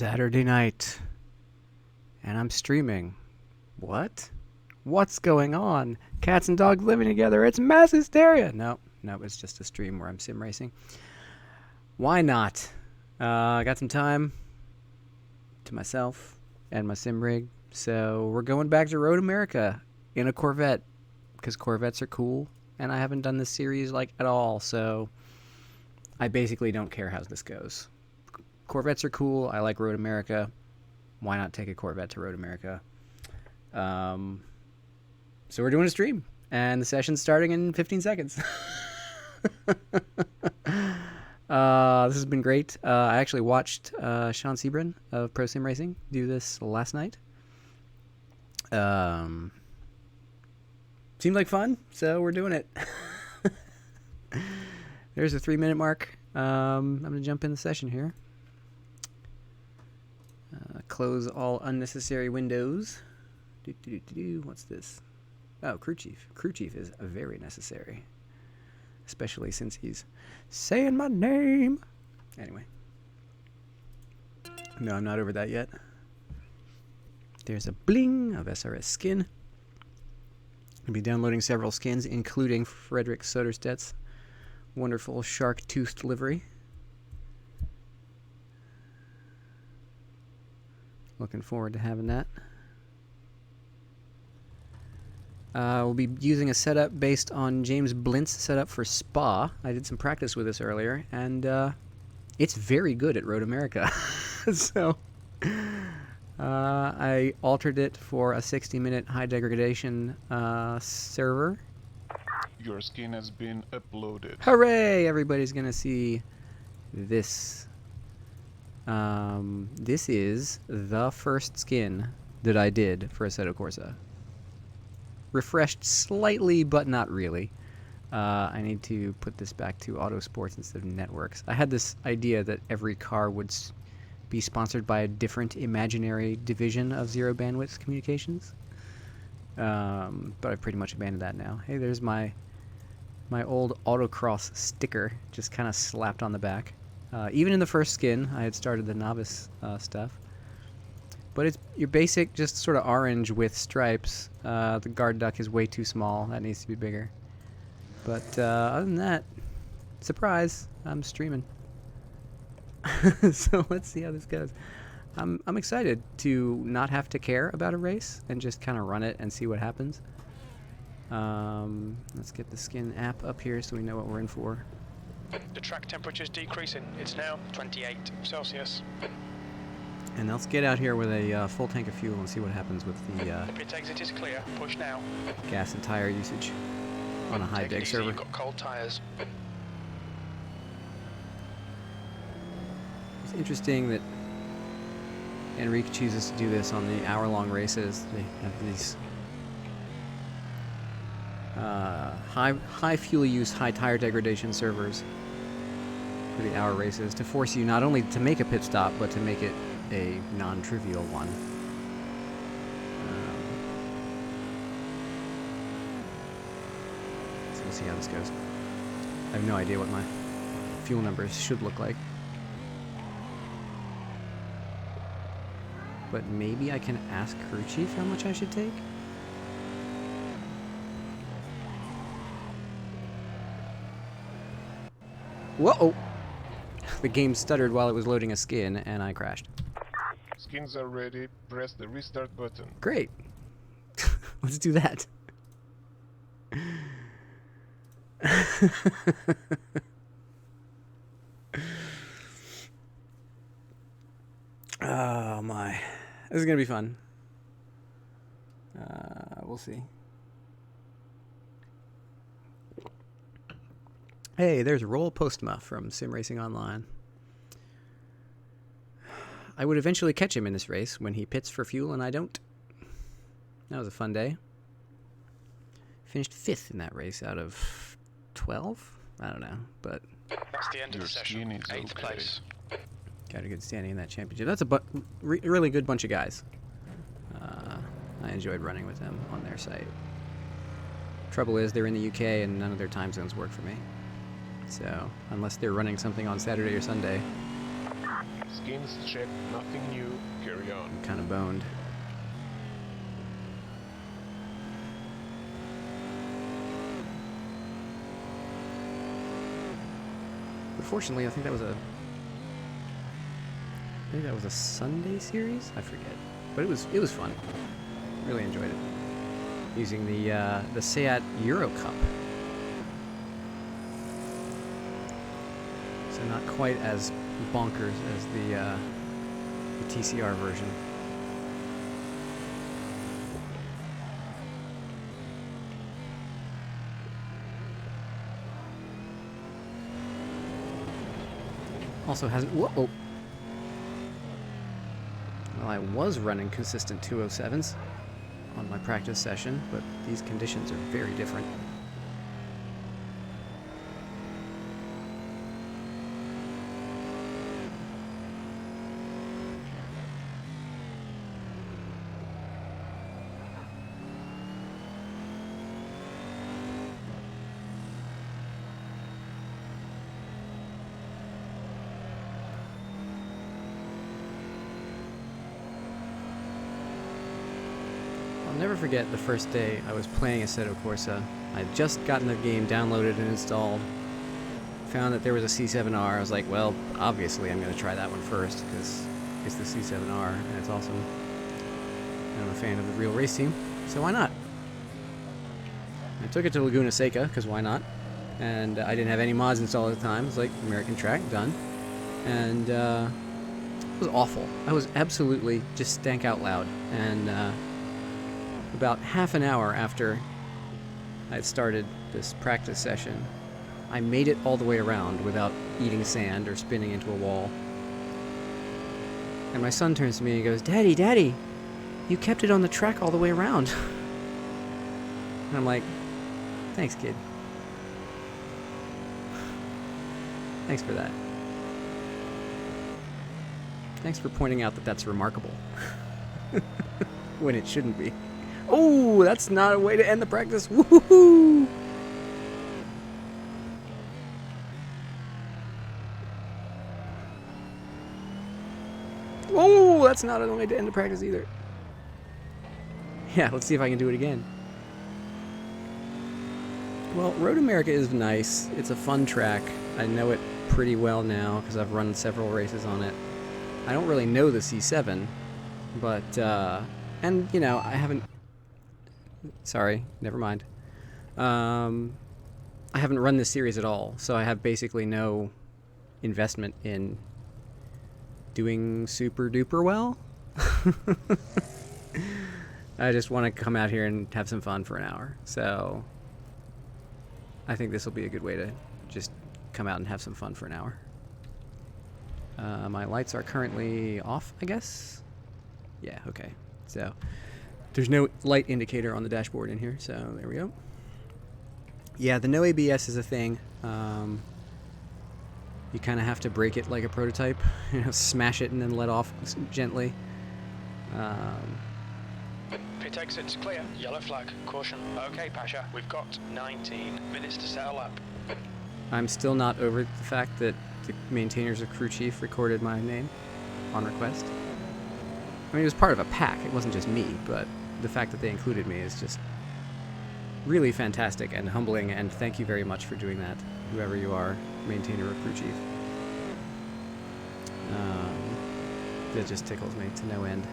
Saturday night, and I'm streaming. What? What's going on? Cats and dogs living together. It's mass hysteria. No, it's just a stream where I'm sim racing. Why not? I got some time to myself and my sim rig, so we're going back to Road America in a Corvette because Corvettes are cool, and I haven't done this series like at all, so I basically don't care how this goes. Corvettes are cool. I like Road America. Why not take a Corvette to Road America? So we're doing a stream, and the session's starting in 15 seconds. This has been great. I actually watched Sean Sebrin of Pro Sim Racing do this last night. Seemed like fun, so we're doing it. There's a 3-minute mark. I'm going to jump in the session here. Close all unnecessary windows. What's this? Oh, Crew Chief. Crew Chief is very necessary. Especially since he's saying my name. Anyway. No, I'm not over that yet. There's a bling of SRS skin. I'll be downloading several skins, including Frederick Soderstedt's wonderful shark-toothed livery. Looking forward to having that. We'll be using a setup based on James Blint's setup for Spa. I did some practice with this earlier, and it's very good at Road America. So I altered it for a 60-minute high degradation server. Your skin has been uploaded. Hooray! Everybody's gonna see this. This is the first skin that I did for Assetto Corsa. Refreshed slightly, but not really. I need to put this back to Auto Sports instead of Networks. I had this idea that every car would be sponsored by a different imaginary division of Zero Bandwidth Communications. But I've pretty much abandoned that now. Hey, there's my old autocross sticker just kind of slapped on the back. Even in the first skin, I had started the novice stuff. But it's your basic, just sort of orange with stripes. The guard duck is way too small. That needs to be bigger. But other than that, surprise, I'm streaming. So let's see how this goes. I'm excited to not have to care about a race and just kind of run it and see what happens. Let's get the skin app up here so we know what we're in for. The track temperature is decreasing. It's now 28 Celsius. And let's get out here with a full tank of fuel and see what happens with the The pit exit is clear. Push now. gas and tire usage on a high Take it deg easy, server. You've got cold tires. It's interesting that Enrique chooses to do this on the hour-long races. They have these high fuel use, high tire degradation servers for the hour races to force you not only to make a pit stop, but to make it a non-trivial one. So we'll see how this goes. I have no idea what my fuel numbers should look like. But maybe I can ask Crew Chief how much I should take? Whoa! The game stuttered while it was loading a skin, and I crashed. Skins are ready. Press the restart button. Great. Let's do that. Oh my. This is going to be fun. We'll see. Hey, there's Roll Postma from Sim Racing Online. I would eventually catch him in this race when he pits for fuel and I don't. That was a fun day. Finished 5th in that race out of 12? I don't know, but That's the end of the session. 8th place. got a good standing in that championship. That's a really good bunch of guys. I enjoyed running with them on their site. Trouble is, they're in the UK and none of their time zones work for me. So, unless they're running something on Saturday or Sunday, Skins checked, nothing new, carry on. I'm kind of boned. But fortunately, I think that was a Sunday series. I forget, but it was fun. Really enjoyed it. Using the Seat Euro Cup. So not quite as bonkers as the TCR version. Also hasn't. Whoa! Well, I was running consistent 207s on my practice session, but these conditions are very different. I'll never forget the first day I was playing Assetto Corsa. I'd just gotten the game downloaded and installed. Found that there was a C7R. I was like, well, obviously I'm going to try that one first because it's the C7R and it's awesome. And I'm a fan of the real race team, so why not? I took it to Laguna Seca because why not? And I didn't have any mods installed at the time. It was like American track, done. And it was awful. I was absolutely just stank out loud. And about half an hour after I'd started this practice session, I made it all the way around without eating sand or spinning into a wall. And my son turns to me and he goes, "Daddy, Daddy, you kept it on the track all the way around." And I'm like, "Thanks, kid. Thanks for that. Thanks for pointing out that that's remarkable." When it shouldn't be. Oh, that's not a way to end the practice. Woohoo! Oh, that's not a way to end the practice either. Yeah, let's see if I can do it again. Well, Road America is nice. It's a fun track. I know it pretty well now because I've run several races on it. I don't really know the C7, but, and, you know, I haven't... Sorry, never mind. I haven't run this series at all, so I have basically no investment in doing super duper well. I just want to come out here and have some fun for an hour, so I think this will be a good way to just come out and have some fun for an hour. My lights are currently off, I guess? Yeah, okay. So there's no light indicator on the dashboard in here, so there we go. Yeah, the no ABS is a thing. You kind of have to break it like a prototype, you know, smash it and then let off gently. Pit exit's clear. Yellow flag. Caution. Okay, Pasha. We've got 19 minutes to settle up. I'm still not over the fact that the maintainers of Crew Chief recorded my name on request. I mean, it was part of a pack. It wasn't just me, but the fact that they included me is just really fantastic and humbling, and thank you very much for doing that, whoever you are, maintainer of Crew Chief. It just tickles me to no end.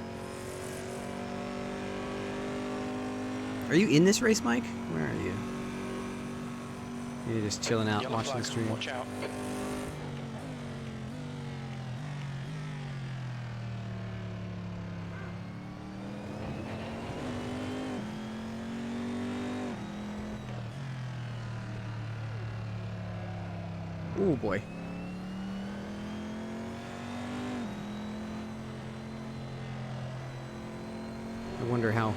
Are you in this race, Mike? Where are you? You're just chilling out, Yellow watching flag. the stream. Watch out. Oh boy. I wonder how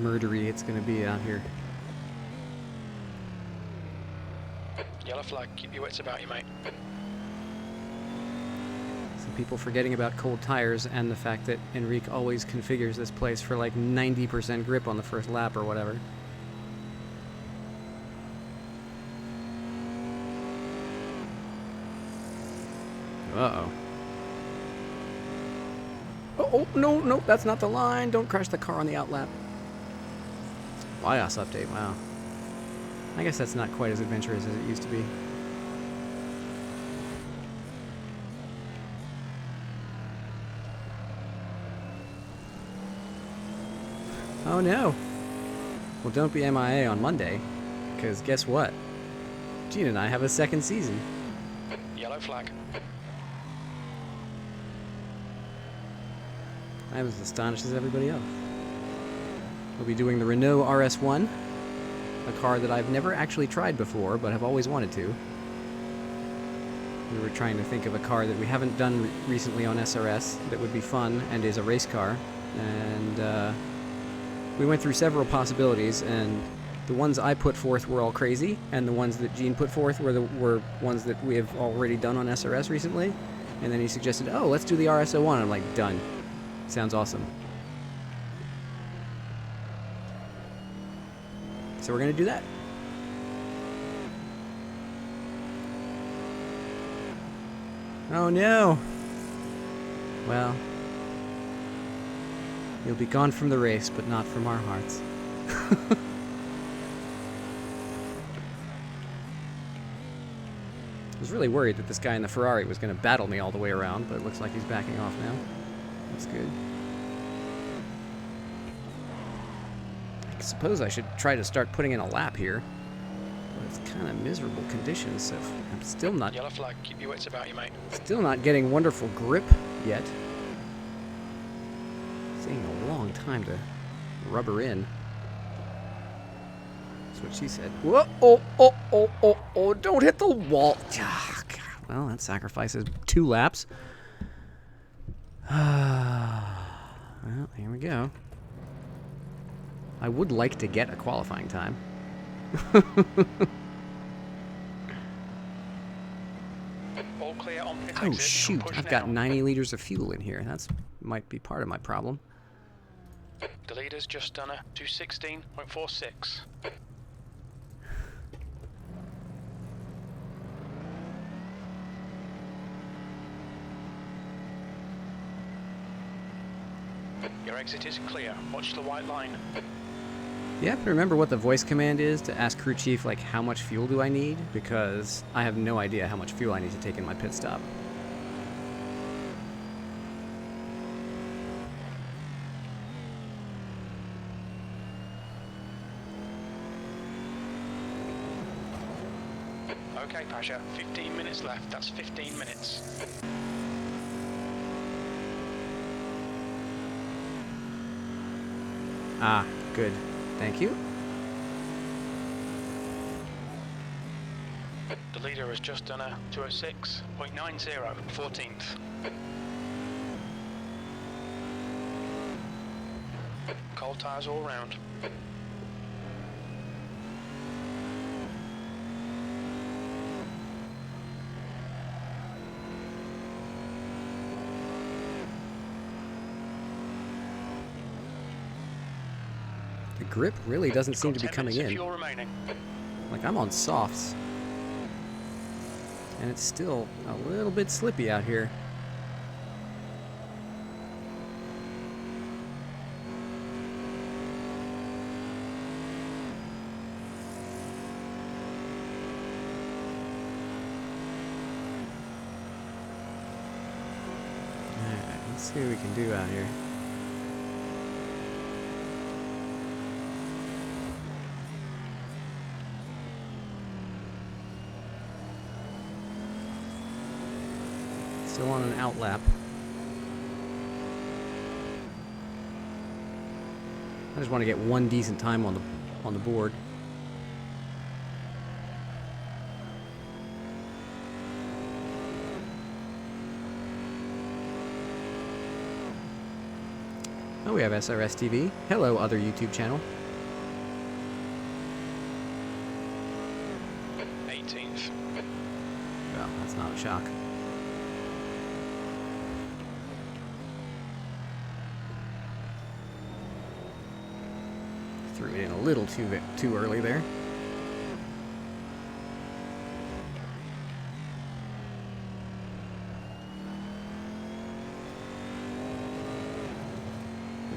murdery it's going to be out here. Yellow flag. Keep your wits about you, mate. Some people forgetting about cold tires and the fact that Enrique always configures this place for like 90% grip on the first lap or whatever. Uh-oh. Oh, no, no, that's not the line. Don't crash the car on the outlap. BIOS update, wow. I guess that's not quite as adventurous as it used to be. Oh no. Well, don't be MIA on Monday, because guess what? Gene and I have a second season. Yellow flag. I'm as astonished as everybody else. We'll be doing the Renault RS1, a car that I've never actually tried before, but have always wanted to. We were trying to think of a car that we haven't done recently on SRS that would be fun and is a race car, and we went through several possibilities, and the ones I put forth were all crazy, and the ones that Gene put forth were ones that we have already done on SRS recently. And then he suggested, oh, let's do the RS01. I'm like, done. Sounds awesome. So we're going to do that. Oh no! Well, you'll be gone from the race, but not from our hearts. I was really worried that this guy in the Ferrari was going to battle me all the way around, but it looks like he's backing off now. That's good. I suppose I should try to start putting in a lap here, but it's kind of miserable conditions, so I'm still not... Yellow flag. Keep your wits about you, mate. Still not getting wonderful grip yet. It's taking a long time to rubber in. That's what she said. Whoa, oh, don't hit the wall. Ah, God. Well, that sacrifices 2 laps. Well, here we go. I would like to get a qualifying time. All clear on pit Oh exit. shoot, Push I've now. got 90 liters of fuel in here. That's might be part of my problem. The leader's just done a 216.46. Your exit is clear. Watch the white line. You have to remember what the voice command is to ask crew chief, like, how much fuel do I need? Because I have no idea how much fuel I need to take in my pit stop. Okay, Pasha. 15 minutes left. That's 15 minutes. Ah, good. Thank you. The leader has just done a 206.90, 14th. Cold tyres all round. The grip really doesn't You've seem got to be 10 coming minutes of in. fuel remaining. Like, I'm on softs. And it's still a little bit slippy out here. Alright, let's see what we can do out here. Still on an outlap. I just want to get one decent time on the board. Oh, we have SRS TV. Hello, other YouTube channel. 18th. Well, that's not a shock. Threw it in a little too early there.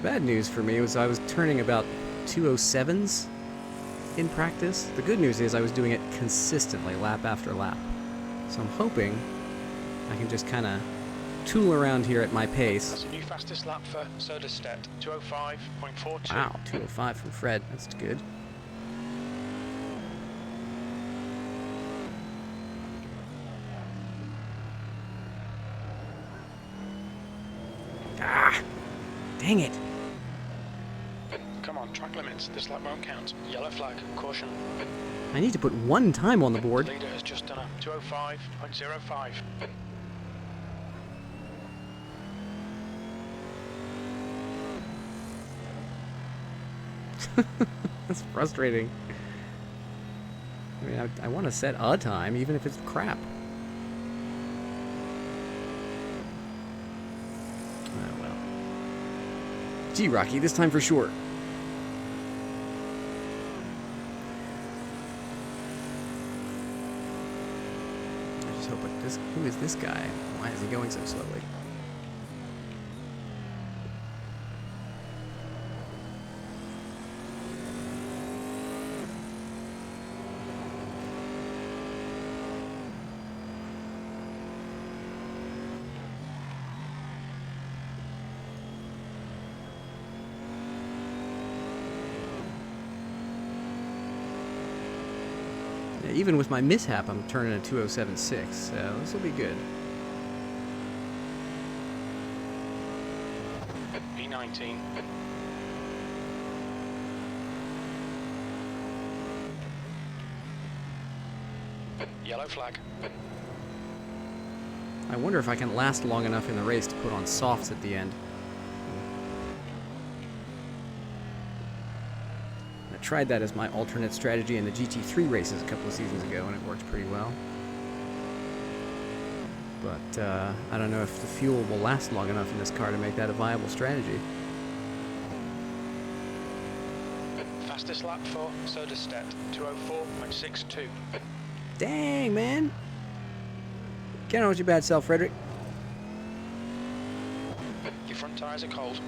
bad news for me was I was turning about 207s in practice. The good news is I was doing it consistently, lap after lap. So I'm hoping I can just kind of tool around here at my pace. That's a new fastest lap for Söderstedt, 205.42. Wow, 205 from Fred. That's good. Ah! Dang it! Come on, track limits. This lap won't count. Yellow flag. Caution. I need to put one time on the board. Leader has just done a 205.05. That's frustrating. I mean, I want to set a time, even if it's crap. Oh, well. Gee, Rocky, this time for sure. I just hope it... Who is this guy? Why is he going so slowly? Even with my mishap, I'm turning a 207.6, so this will be good. P19. Yellow flag. I wonder if I can last long enough in the race to put on softs at the end. I tried that as my alternate strategy in the GT3 races a couple of seasons ago, and it worked pretty well. But I don't know if the fuel will last long enough in this car to make that a viable strategy. Fastest lap for Söderstedt, 204.62. Dang, man! Get on with your bad self, Frederick. Your front tyres are cold.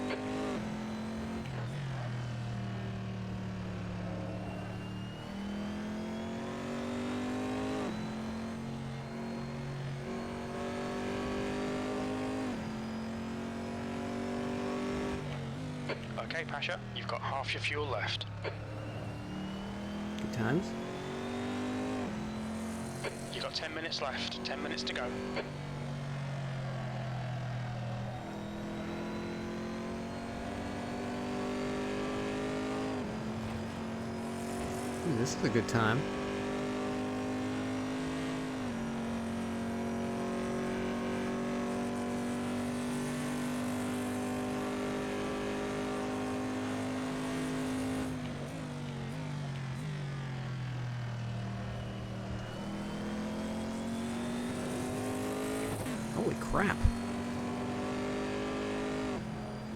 Okay, Pasha, you've got half your fuel left. Good times. You've got 10 minutes left, 10 minutes to go. Ooh, this is a good time. Holy crap.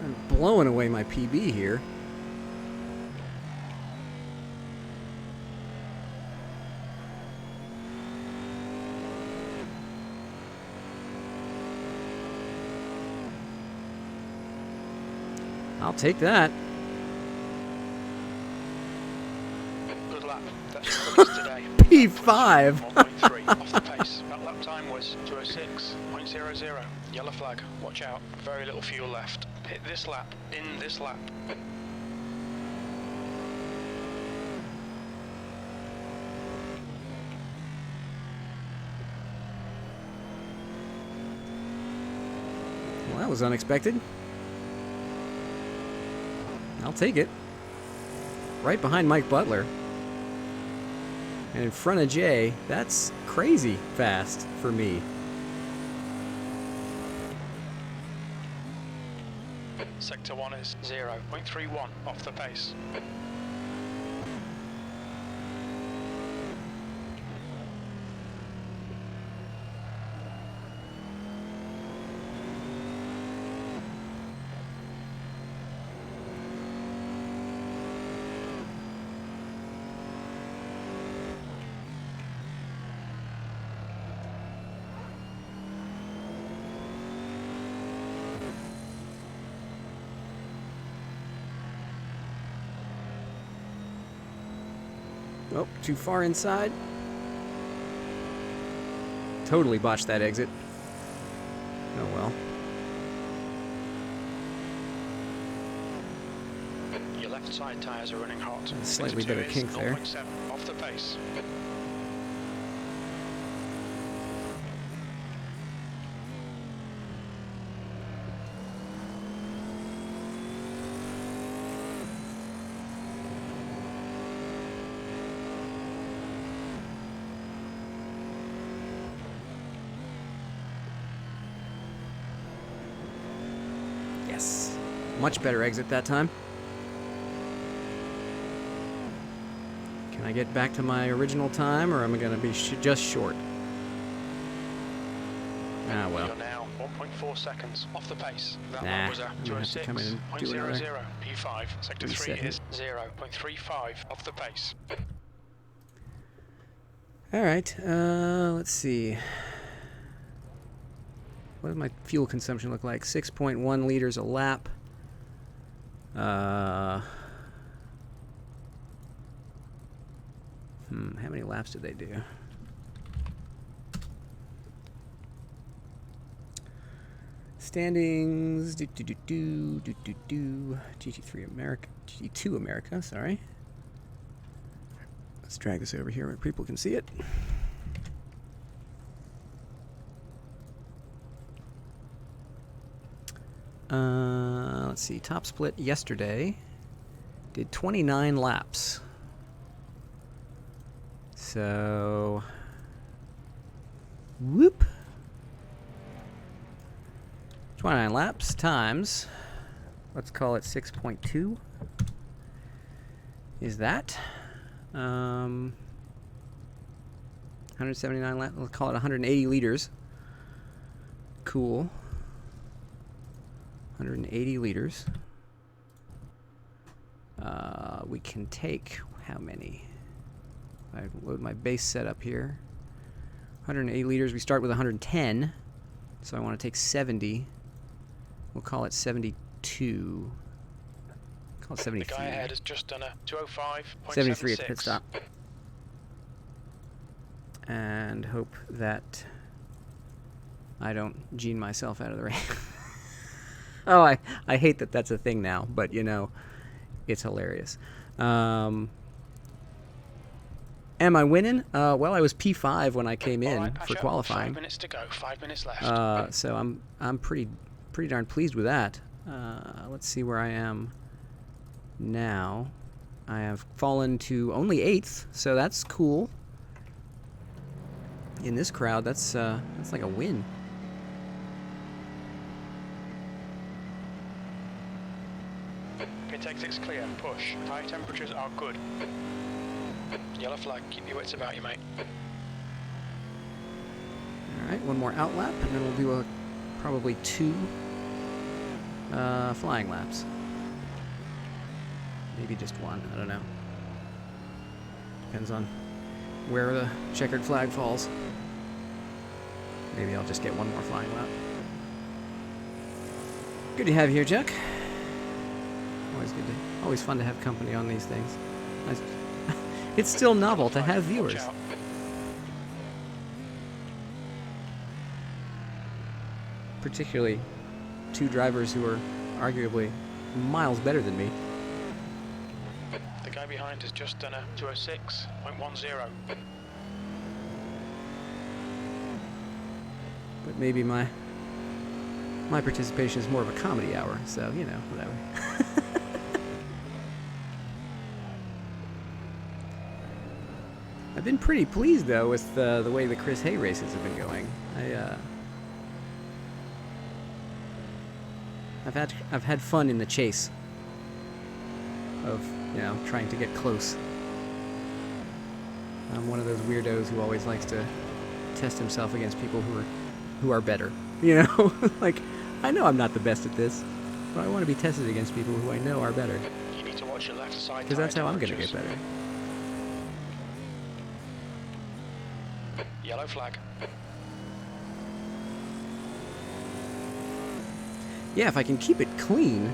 I'm blowing away my PB here. I'll take that. Good lap. That's the quickest today. P5. 1.3 off the pace. That lap time was 206.00. Yellow flag. Watch out. Very little fuel left. Hit this lap. In this lap. Well, that was unexpected. I'll take it. Right behind Mike Butler. And in front of Jay. That's crazy fast for me. Sector 1 is 0.31 off the pace. Oh, too far inside. Totally botched that exit. Oh well. Your left side tyres are running hot. Slightly better kink there. 0.7 off the pace. Yes. Much better exit that time. Can I get back to my original time, or am I going to be just short? Ah, well. You're now 1.4 seconds off the pace. That Nah, lap was a I'm gonna have to come in and do 206.00. P5, sector 3 reset. is 0.35 off the pace. Alright, let's see. What does my fuel consumption look like? 6.1 liters a lap. How many laps did they do? Standings. GT3 America. GT2 America, sorry. Let's drag this over here where people can see it. Let's see. Top split yesterday did 29 laps. So, whoop. 29 laps times, let's call it 6.2. Is that? 179 laps, let's call it 180 liters. Cool. 180 liters. We can take how many? I load my base setup here. 180 liters. We start with 110, so I want to take 70. We'll call it 72. Call it 73. The guy ahead has just done a 205.76. 73 at the pit stop. And hope that I don't gene myself out of the race. Oh, I hate that that's a thing now, but you know, it's hilarious. Am I winning? Well, I was P5 when I came in Right, for qualifying. 5 minutes to go. 5 minutes left. So I'm pretty darn pleased with that. Let's see where I am now. I have fallen to only 8th, so that's cool. In this crowd, that's like a win. Pit exit's clear. Push. High temperatures are good. Yellow flag. Keep your wits about you, mate. All right, one more out lap, and then we'll do probably 2 flying laps. Maybe just 1. I don't know. Depends on where the checkered flag falls. Maybe I'll just get 1 more flying lap. Good to have you here, Chuck. Always fun to have company on these things. It's still novel to have viewers. Particularly 2 drivers who are arguably miles better than me. The guy behind has just done a 206.10. But maybe my participation is more of a comedy hour, so you know, whatever. I've been pretty pleased though with the way the Chris Hay races have been going. I've had fun in the chase of, you know, trying to get close. I'm one of those weirdos who always likes to test himself against people who are better. You know, like I know I'm not the best at this, but I want to be tested against people who I know are better. You need to watch your left side. Because that's how I'm going to get better. Yellow flag. Yeah, if I can keep it clean,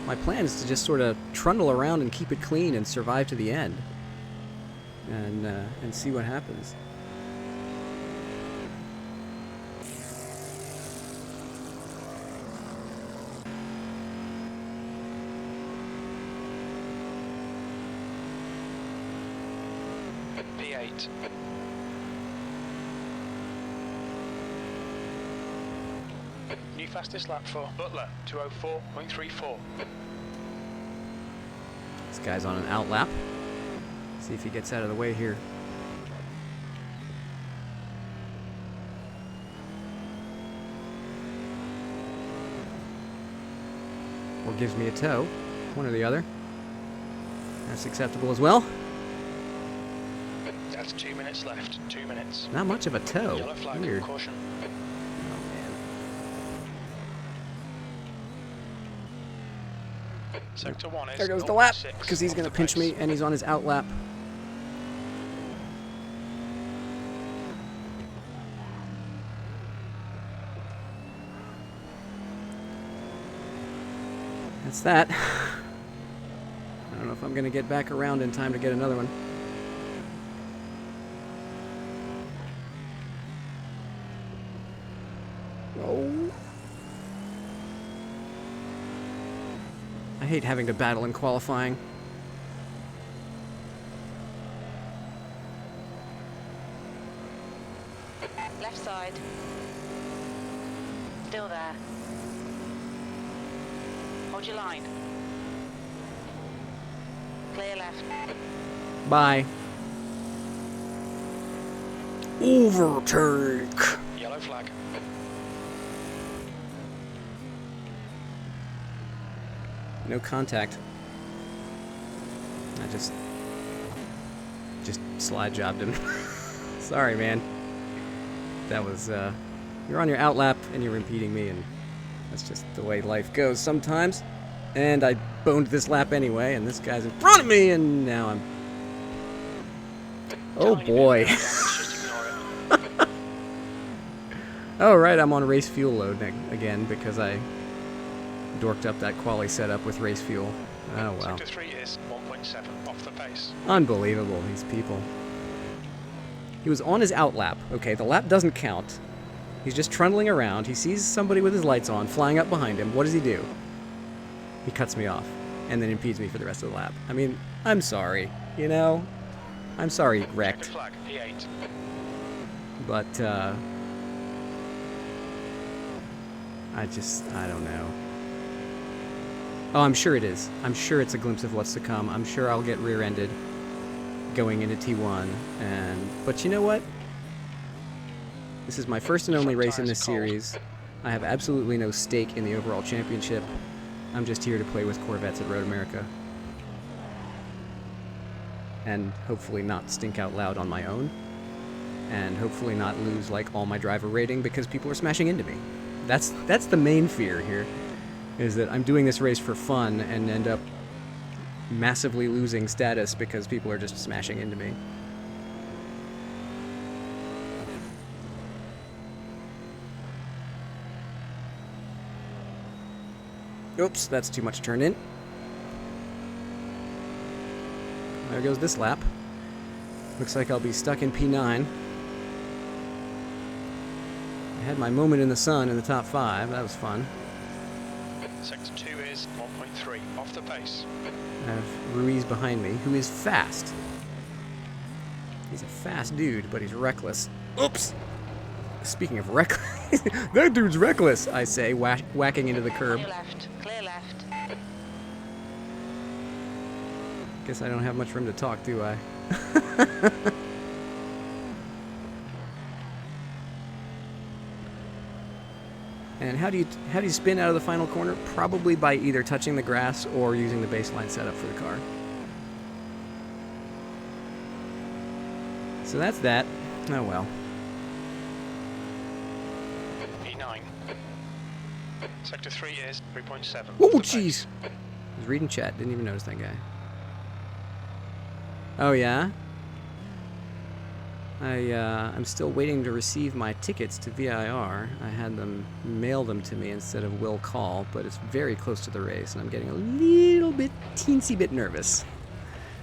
My plan is to just sort of trundle around and keep it clean and survive to the end. And see what happens. P8. New fastest lap for Butler, 204.34. This guy's on an out lap. See if he gets out of the way here. Or gives me a tow. One or the other. That's acceptable as well. That's 2 minutes left. 2 minutes. Not much of a tow. Yellow flag. Weird. Caution. Oh, man. Sector 1 is There goes the lap, 0.6 because he's off going to the pinch pace. me, and he's on his out lap. That's that. I don't know if I'm going to get back around in time to get another one. Oh. I hate having to battle in qualifying. Left side. Still there. Hold your line. Clear left. Bye. Overtake. Yellow flag. No contact. I just slide jobbed him. Sorry, man. That was, you're on your out lap and you're impeding me, and that's just the way life goes sometimes. And I boned this lap anyway, and this guy's in front of me, and now I'm... Oh, boy. Just ignore it. Oh, right, I'm on race fuel load again because I dorked up that quali setup with race fuel. Oh, well. Sector 3 is 1.7 off the pace. Unbelievable, these people. He was on his out lap. Okay, the lap doesn't count. He's just trundling around. He sees somebody with his lights on flying up behind him. What does he do? He cuts me off and then impedes me for the rest of the lap. I mean, I'm sorry, you know? I'm sorry he wrecked. Checkered flag, P8. But, I don't know. Oh, I'm sure it is. I'm sure it's a glimpse of what's to come. I'm sure I'll get rear-ended going into T1. But you know what? This is my first and only race in this series. I have absolutely no stake in the overall championship. I'm just here to play with Corvettes at Road America. And hopefully not stink out loud on my own. And hopefully not lose like all my driver rating because people are smashing into me. That's the main fear here, is that I'm doing this race for fun and end up massively losing status because people are just smashing into me. Oops, that's too much turn in. There goes this lap. Looks like I'll be stuck in P9. I had my moment in the sun in the top 5. That was fun. Sector 2 is 1.3 off the pace. I have Ruiz behind me, who is fast. He's a fast dude, but he's reckless. Oops! Speaking of reckless, that dude's reckless, I say, whacking into the curb. Clear left. Clear left. Guess I don't have much room to talk, do I? And how do you spin out of the final corner? Probably by either touching the grass or using the baseline setup for the car. So that's that. Oh well. E9. Sector 3 is 3.7. Oh jeez! I was reading chat, didn't even notice that guy. Oh yeah? I'm still waiting to receive my tickets to VIR. I had them mail them to me instead of will call, but it's very close to the race, and I'm getting a little bit, teensy bit nervous.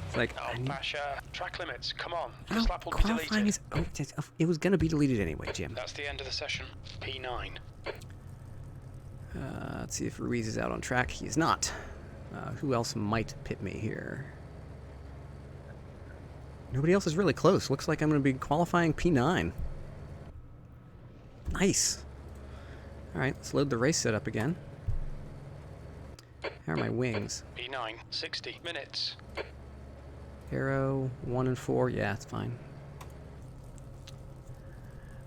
It's like, Oh, Pasha, track limits, come on. oh, This lap will be qualifying deleted. is, it was going to be deleted anyway, Jim. That's the end of the session. P9. Let's see if Ruiz is out on track. He is not. Who else might pit me here? Nobody else is really close. Looks like I'm going to be qualifying P9. Nice. Alright, let's load the race setup again. How are my wings? P9, 60 minutes. Aero, 1 and 4. Yeah, it's fine.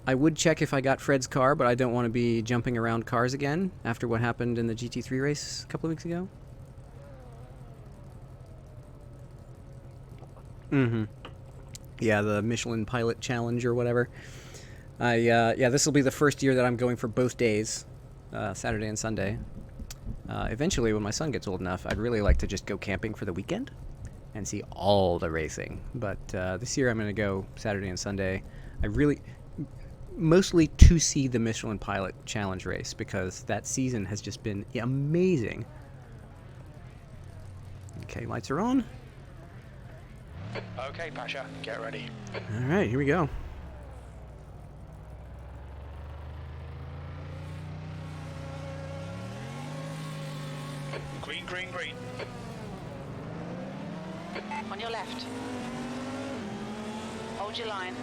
I would check if I got Fred's car, but I don't want to be jumping around cars again after what happened in the GT3 race a couple of weeks ago. Mm-hmm. Yeah, the Michelin Pilot Challenge or whatever. Yeah, this will be the first year that I'm going for both days, Saturday and Sunday. Eventually, when my son gets old enough, I'd really like to just go camping for the weekend and see all the racing. But this year I'm going to go Saturday and Sunday. Mostly to see the Michelin Pilot Challenge race, because that season has just been amazing. Okay, lights are on. Okay, Pasha, get ready. All right, here we go. Green, green, green. On your left. Hold your line.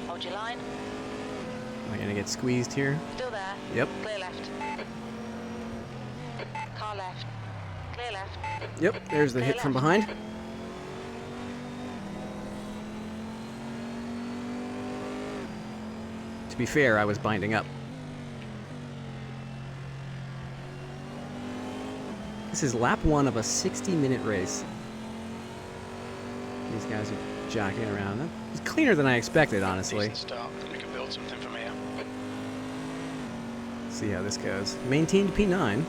Hold your line. Am I going to get squeezed here? Still there. Yep. Clear left. Car left. Clear left. Yep, there's the Clear hit from left. behind. To be fair, I was binding up. This is lap 1 of a 60-minute race. These guys are jockeying around. It's cleaner than I expected, honestly. Decent start. We can build something from here. See how this goes. Maintained P9.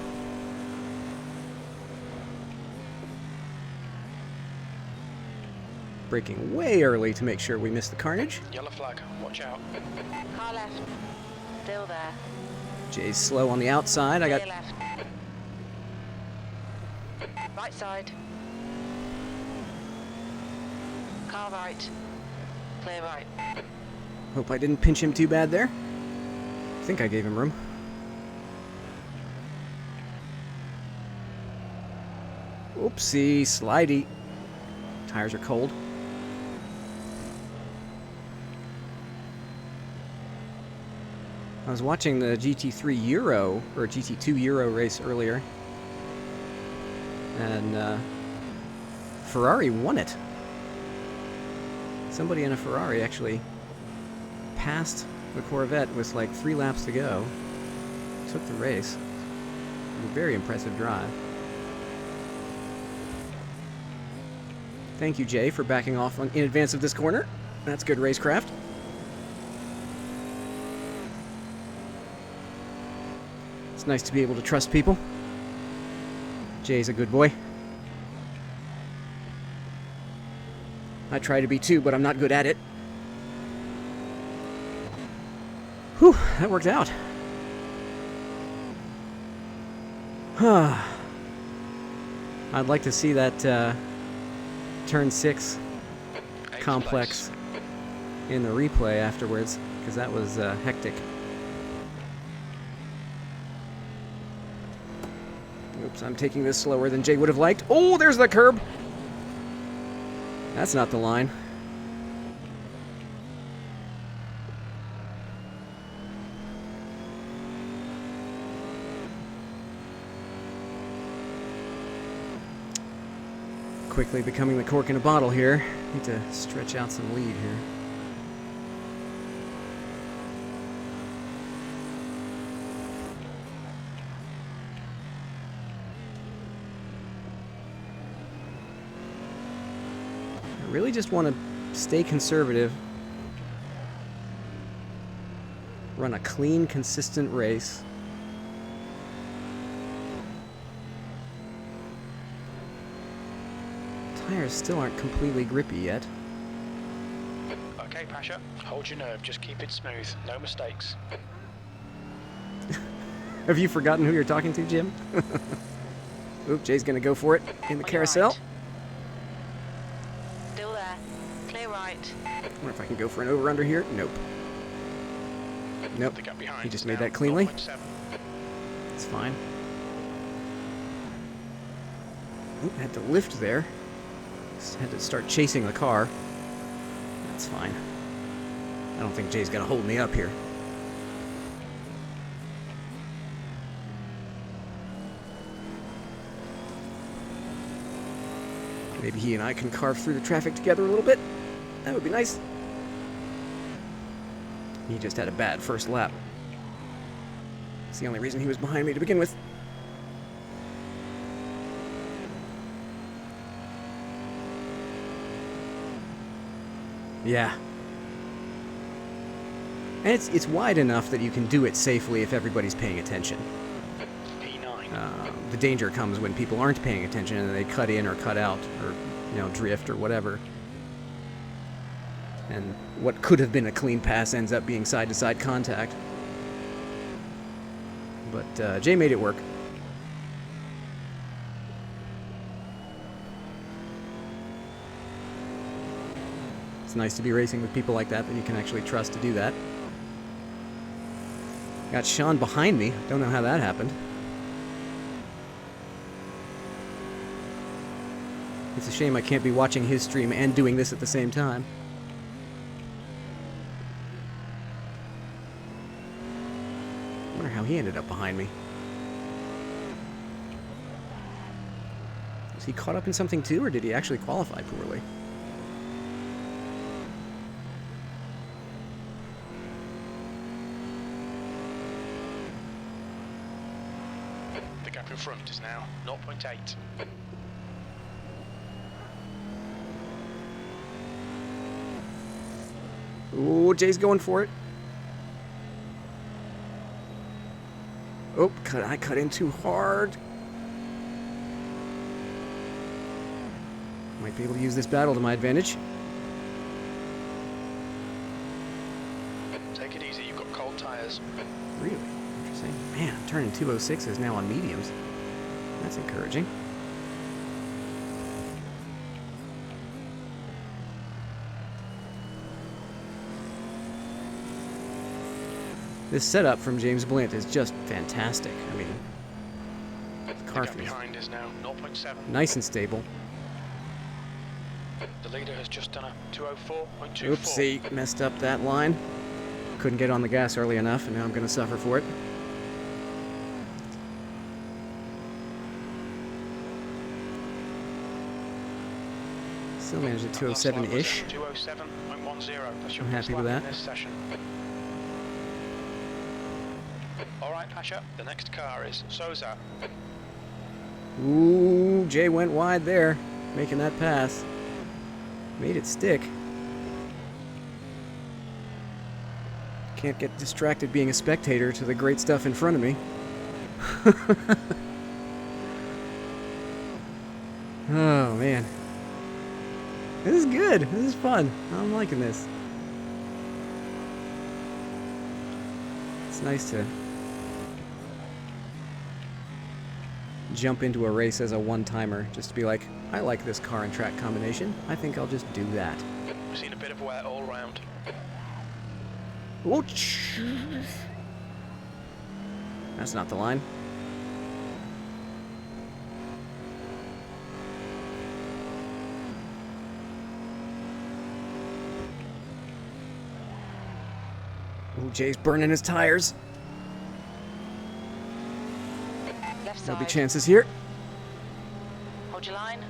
Braking way early to make sure we miss the carnage. Yellow flag, watch out. Car left. Still there. Jay's slow on the outside. I Clear got left. Right side. Car right. Clear right. Hope I didn't pinch him too bad there. I think I gave him room. Oopsie, slidey. Tires are cold. I was watching the GT3 Euro, or GT2 Euro race earlier. And Ferrari won it. Somebody in a Ferrari actually passed the Corvette with like 3 laps to go. Took the race. A very impressive drive. Thank you, Jay, for backing off in advance of this corner. That's good racecraft. It's nice to be able to trust people. Jay's a good boy. I try to be too, but I'm not good at it. Whew, that worked out. I'd like to see that turn 6 Eighth complex place. in the replay afterwards, because that was hectic. Oops, I'm taking this slower than Jay would have liked. Oh, there's the curb! That's not the line. Quickly becoming the cork in a bottle here. Need to stretch out some lead here. I really just want to stay conservative. Run a clean, consistent race. Tires still aren't completely grippy yet. Okay, Pasha. Hold your nerve. Just keep it smooth. No mistakes. Have you forgotten who you're talking to, Jim? Oop, Jay's gonna go for it in the On your carousel. right. Still there. Clear right. I wonder if I can go for an over-under here. Nope. Nope. The gap behind He is just made now that cleanly. 0.7. It's fine. Oop, had to lift there. Just had to start chasing the car. That's fine. I don't think Jay's gonna hold me up here. Maybe he and I can carve through the traffic together a little bit. That would be nice. He just had a bad first lap. It's the only reason he was behind me to begin with. Yeah. And it's wide enough that you can do it safely if everybody's paying attention. P9. The danger comes when people aren't paying attention and they cut in or cut out or, drift or whatever. And what could have been a clean pass ends up being side-to-side contact. But Jay made it work. It's nice to be racing with people like that you can actually trust to do that. Got Sean behind me. Don't know how that happened. It's a shame I can't be watching his stream and doing this at the same time. I wonder how he ended up behind me. Was he caught up in something too, or did he actually qualify poorly? The gap in front is now 0.8. Ooh, Jay's going for it. Oh, I cut in too hard. Might be able to use this battle to my advantage. Take it easy, you've got cold tires. Really? Interesting. Man, I'm turning 206s now on mediums. That's encouraging. This setup from James Blunt is just fantastic. I mean, the car The gap feels behind is now 0.7. nice and stable. The leader has just done a 204.24. Oopsie, messed up that line. Couldn't get on the gas early enough, and now I'm going to suffer for it. Still managed at 207-ish. 207.10. That's your I'm best happy with lap that. in this session. All right, Pasha. The next car is Sosa. Ooh, Jay went wide there, making that pass. Made it stick. Can't get distracted being a spectator to the great stuff in front of me. Oh, man. This is good. This is fun. I'm liking this. It's nice to jump into a race as a one-timer, just to be like, I like this car and track combination. I think I'll just do that. We've seen a bit of wear all round. Ouch. That's not the line. Ooh, Jay's burning his tires. Left There'll be side. chances here. Hold your line.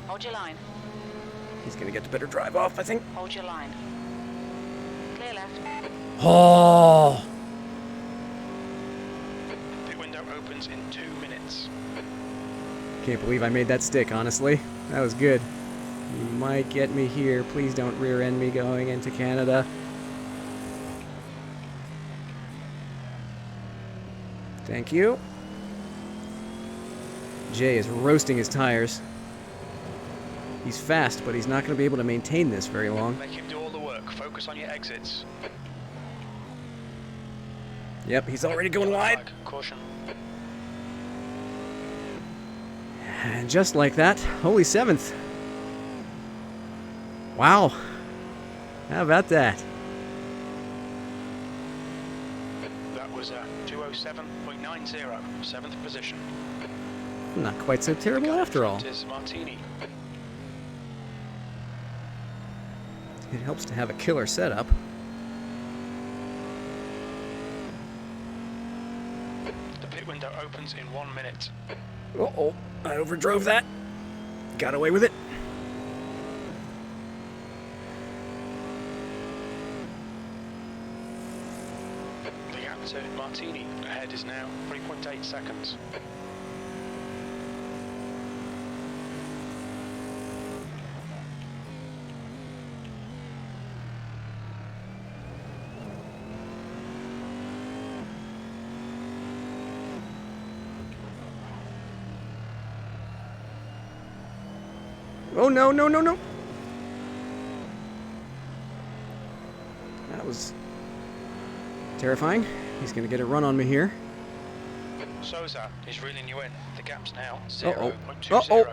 Hold your line. He's gonna get the better drive off, I think. Hold your line. Clear left. Oh! The window opens in 2 minutes. Can't believe I made that stick, honestly. That was good. You might get me here. Please don't rear end me going into Canada. Thank you. Jay is roasting his tires. He's fast, but he's not going to be able to maintain this very long. Make him do all the work. Focus on your exits. Yep, he's already going Yellow wide. flag. Caution. And just like that, holy 7th. Wow. How about that? That was a 207.90, 7th position. Not quite so terrible after all. Is Martini. It helps to have a killer setup. The pit window opens in 1 minute. Uh-oh, I overdrove that. Got away with it. The gap to Martini ahead is now 3.8 seconds. Oh, no, no, no, no. That was terrifying. He's going to get a run on me here. Souza is reeling you in. The gap's now Uh-oh. 0.20. Uh-oh.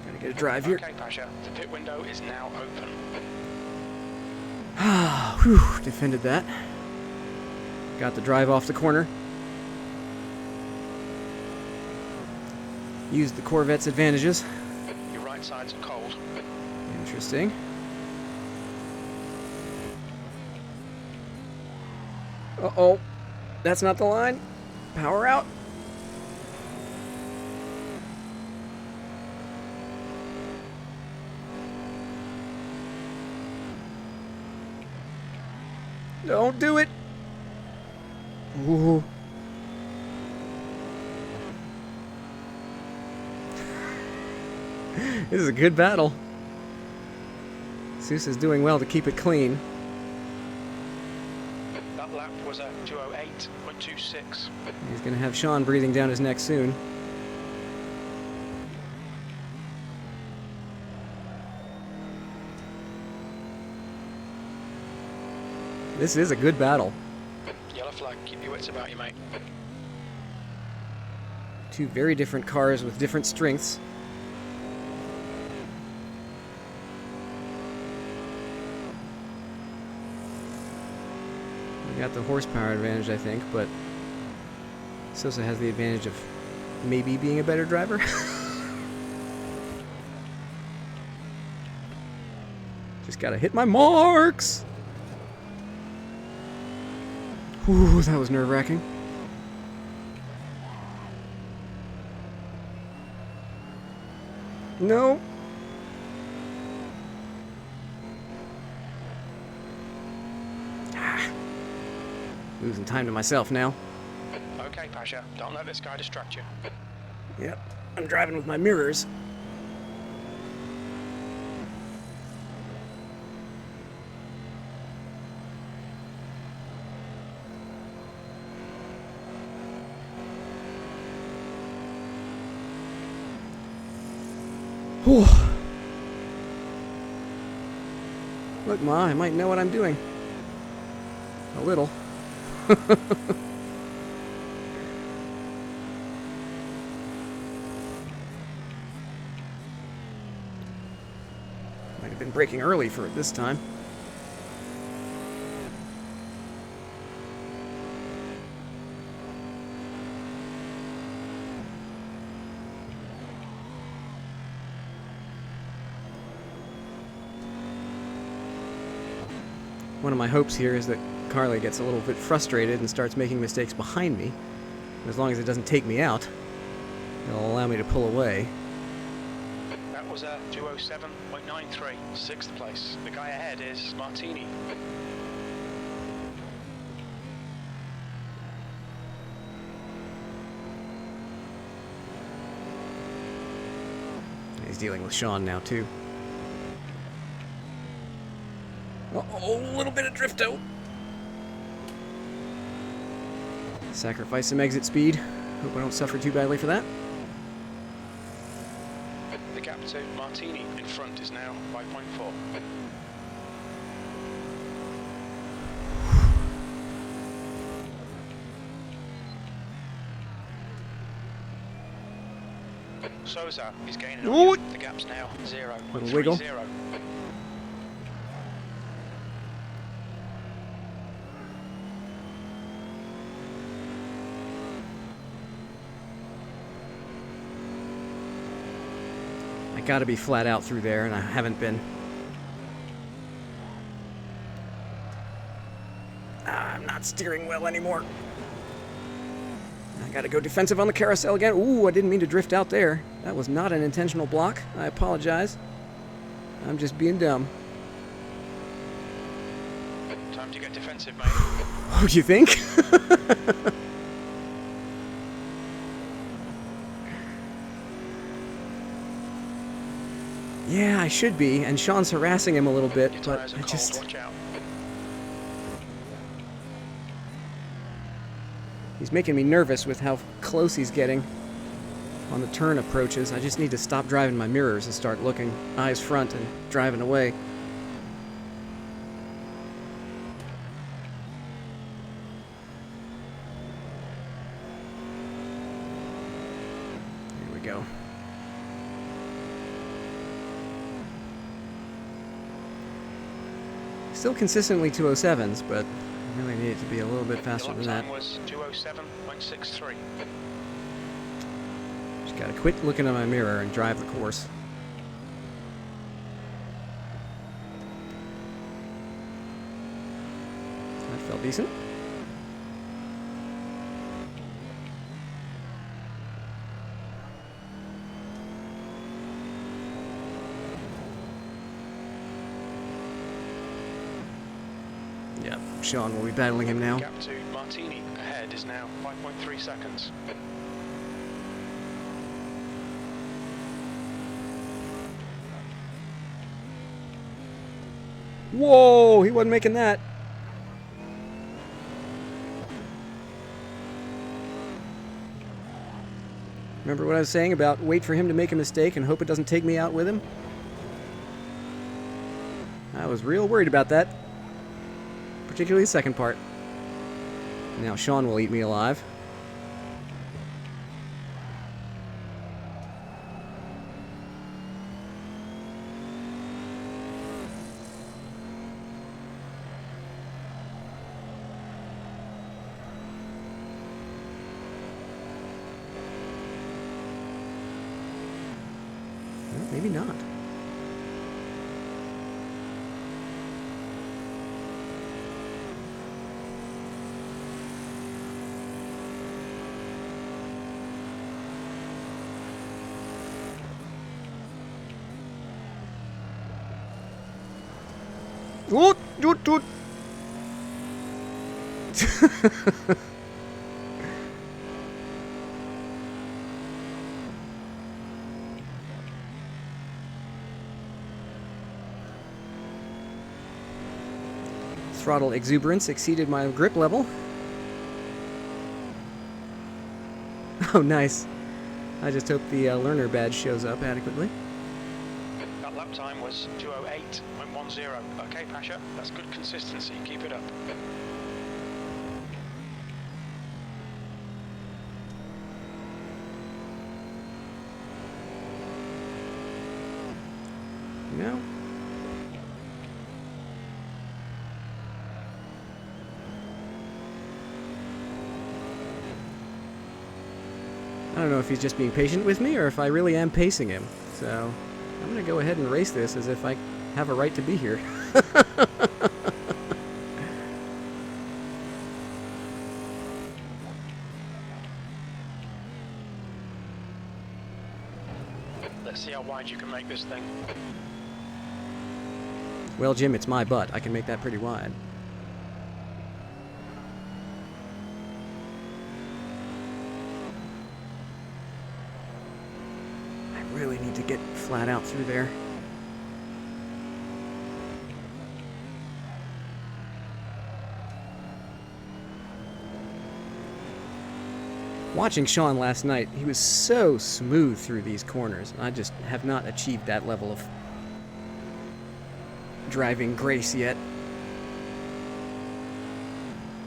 Gotta get a drive here. Okay, Pasha. The pit window is now open. Whew, defended that. Got the drive off the corner. Used the Corvette's advantages. Your right side's cold. Interesting. Uh-oh. That's not the line. Power out. Don't do it. Ooh. This is a good battle. Seuss is doing well to keep it clean. That lap was a 208.26. He's going to have Sean breathing down his neck soon. This is a good battle. Yellow flag. Keep your wits about you, mate. Two very different cars with different strengths. We got the horsepower advantage, I think, but Sosa has the advantage of maybe being a better driver. Just gotta hit my marks! Ooh, that was nerve-wracking. No. Losing time to myself now. Okay, Pasha. Don't let this guy distract you. Yep, I'm driving with my mirrors. Whew. Look, Ma, I might know what I'm doing. A little. Might have been braking early for it this time. One of my hopes here is that Carly gets a little bit frustrated and starts making mistakes behind me. As long as it doesn't take me out, it'll allow me to pull away. That was a 207.93, 6th place. The guy ahead is Martini. He's dealing with Sean now, too. Uh-oh, a little bit of drifto. Sacrifice some exit speed. Hope I don't suffer too badly for that. The gap to Martini in front is now 5.4. Sousa is gaining on Ooh. you. The gap's now 0.30. Little wiggle. I gotta be flat out through there, and I haven't been. I'm not steering well anymore. I gotta go defensive on the carousel again. Ooh, I didn't mean to drift out there. That was not an intentional block. I apologize. I'm just being dumb. Time to get defensive, mate. Oh, you think? Yeah, I should be, and Sean's harassing him a little bit, Your but tyres are I cold, just... watch out. He's making me nervous with how close he's getting on the turn approaches. I just need to stop driving my mirrors and start looking eyes front and driving away. Here we go. Still consistently 207s, but I really need it to be a little bit faster Your than lap that. time was 207.63. Just gotta quit looking at my mirror and drive the course. That felt decent. Yeah, Sean will be battling him now. Gap to Martini ahead is now 5.3 seconds. Whoa, he wasn't making that. Remember what I was saying about wait for him to make a mistake and hope it doesn't take me out with him? I was real worried about that. Particularly the second part. Now Sean will eat me alive. Well, maybe not. Oot, oot, oot. Throttle exuberance exceeded my grip level. Oh, nice. I just hope the learner badge shows up adequately. That lap time was 208.10. Okay, Pasha, that's good consistency. Keep it up. No. I don't know if he's just being patient with me or if I really am pacing him. So I'm going to go ahead and race this as if I have a right to be here. Let's see how wide you can make this thing. Well, Jim, it's my butt. I can make that pretty wide. I really need to get flat out through there. Watching Sean last night, he was so smooth through these corners. I just have not achieved that level of driving grace yet.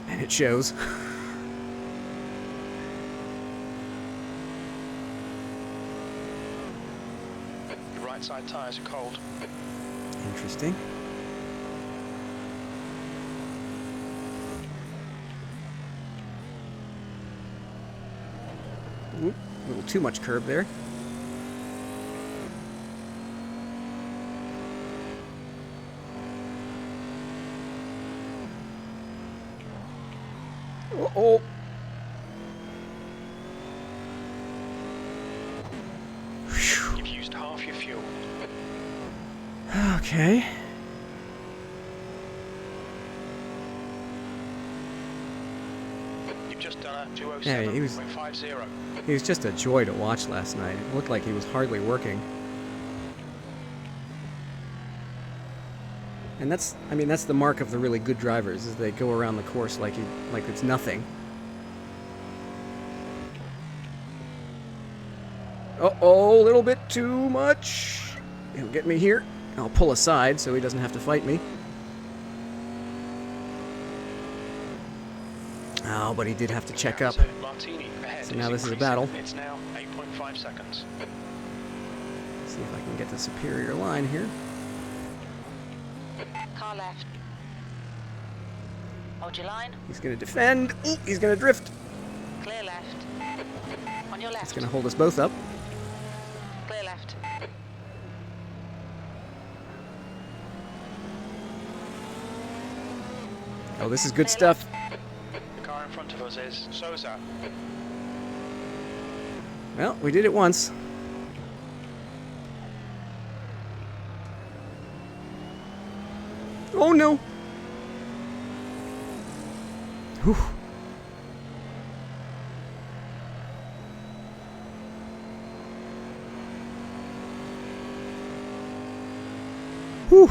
And it shows. Your right side tyres are cold. Interesting. Oop, a little too much curb there. Uh-oh. You've used half your fuel. Okay. You've just done a Yeah, he was 207.50. he was just a joy to watch last night. It looked like he was hardly working. And that's, I mean, that's the mark of the really good drivers, is they go around the course like it's nothing. Uh-oh, a little bit too much. He'll get me here. I'll pull aside so he doesn't have to fight me. Oh, but he did have to check up. So Martini ahead So now this is a increasing. battle. It's now 8.5 seconds. See if I can get the superior line here. Car left. Hold your line. He's going to defend. Ooh, he's going to drift. Clear left. On your left. He's going to hold us both up. Clear left. Oh, this is good stuff. The car in front of us is Sosa. Well, we did it once. Oh no! Whew. Whew.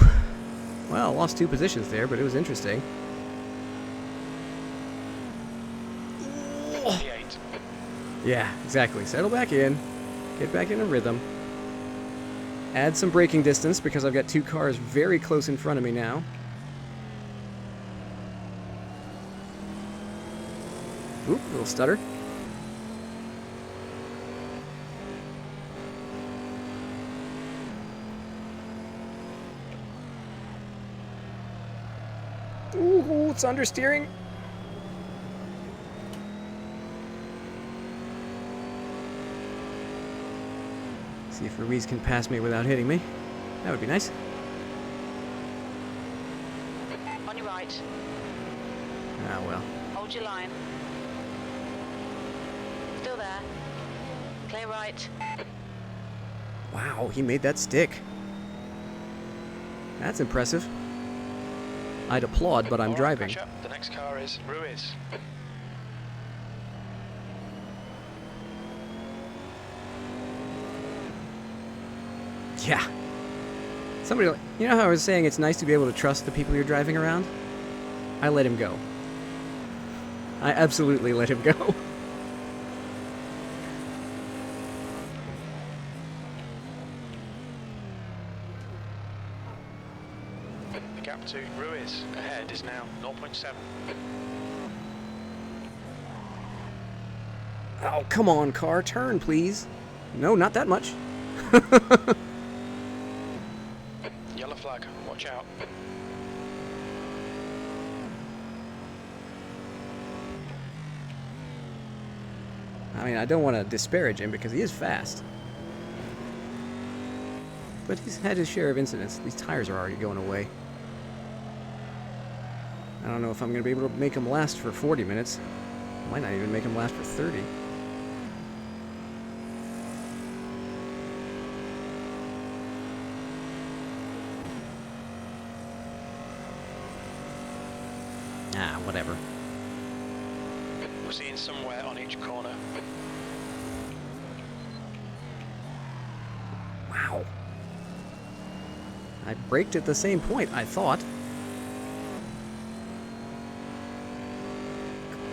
Well, lost 2 positions there, but it was interesting. 58. Yeah, exactly. Settle back in. Get back in a rhythm. Add some braking distance because I've got 2 cars very close in front of me now. Oop, little stutter. Ooh, it's understeering. See if Ruiz can pass me without hitting me. That would be nice. On your right. Ah, well. Hold your line. Still there. Clear right. Wow, he made that stick. That's impressive. I'd applaud, but I'm All right, driving. catch up. The next car is Ruiz. Yeah. Somebody, you know how I was saying it's nice to be able to trust the people you're driving around? I let him go. I absolutely let him go. The gap to Ruiz ahead is now 0.7. Oh, come on, car. Turn, please. No, not that much. Yellow flag, watch out. I mean, I don't want to disparage him because he is fast. But he's had his share of incidents. These tires are already going away. I don't know if I'm going to be able to make him last for 40 minutes. I might not even make him last for 30. Ah, whatever. We're seeing somewhere on each corner. Wow. I braked at the same point, I thought.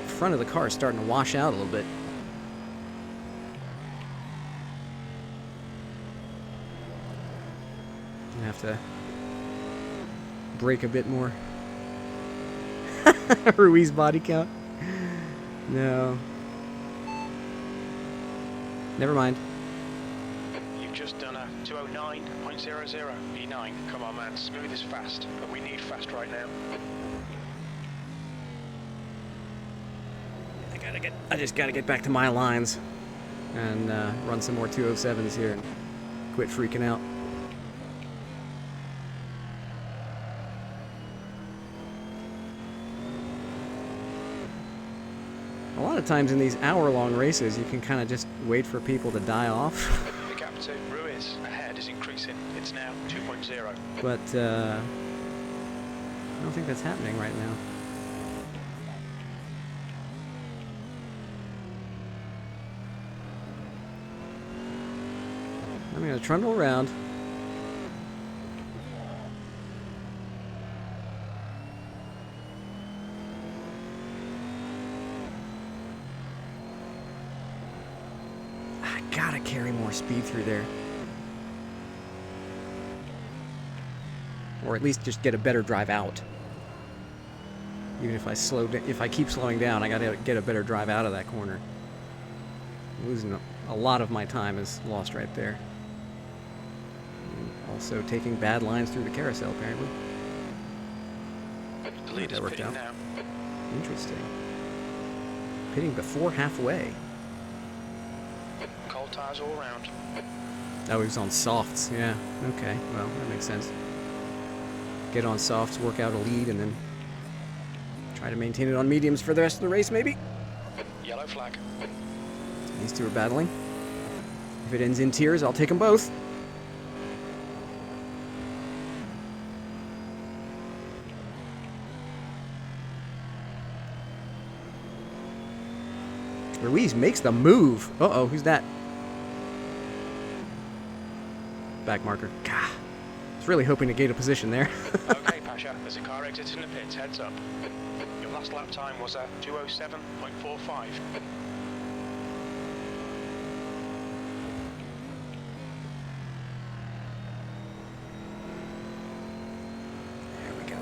Front of the car is starting to wash out a little bit. to brake a bit more. Ruiz body count? No. Never mind. You've just done a 209.00 E9. Come on, man. Smooth is fast, but we need fast right now. I just gotta get back to my lines and run some more 207s here and quit freaking out. A lot of times in these hour-long races, you can kind of just wait for people to die off. The gap to Ruiz ahead is increasing. It's now 2.0. But I don't think that's happening right now. I'm going to trundle around. I gotta carry more speed through there. Or at least just get a better drive out. Even if if I keep slowing down, I gotta get a better drive out of that corner. Losing a lot of my time is lost right there. Also taking bad lines through the carousel, apparently. The lead is pitting now. Interesting. Pitting before halfway. Cold tires all around. Oh, he was on softs. Yeah. Okay. Well, that makes sense. Get on softs, work out a lead, and then try to maintain it on mediums for the rest of the race, maybe. Yellow flag. These two are battling. If it ends in tears, I'll take them both. Ruiz makes the move. Uh-oh, who's that? Back marker. Gah. I was really hoping to gain a position there. Okay, Pasha, there's a car exiting the pits. Heads up. Your last lap time was a 207.45. There we go.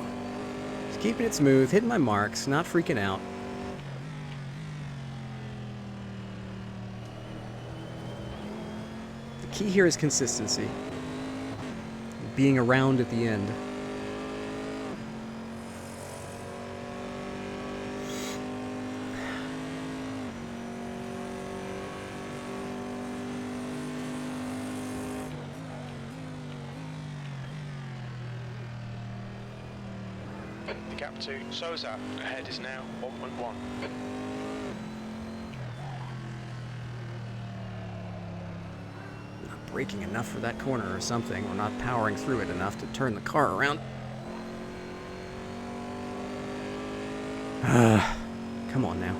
Just keeping it smooth, hitting my marks, not freaking out. The key here is consistency. Being around at the end. The gap to Souza ahead is now 1.1. Braking enough for that corner or something, or not powering through it enough to turn the car around. Come on now.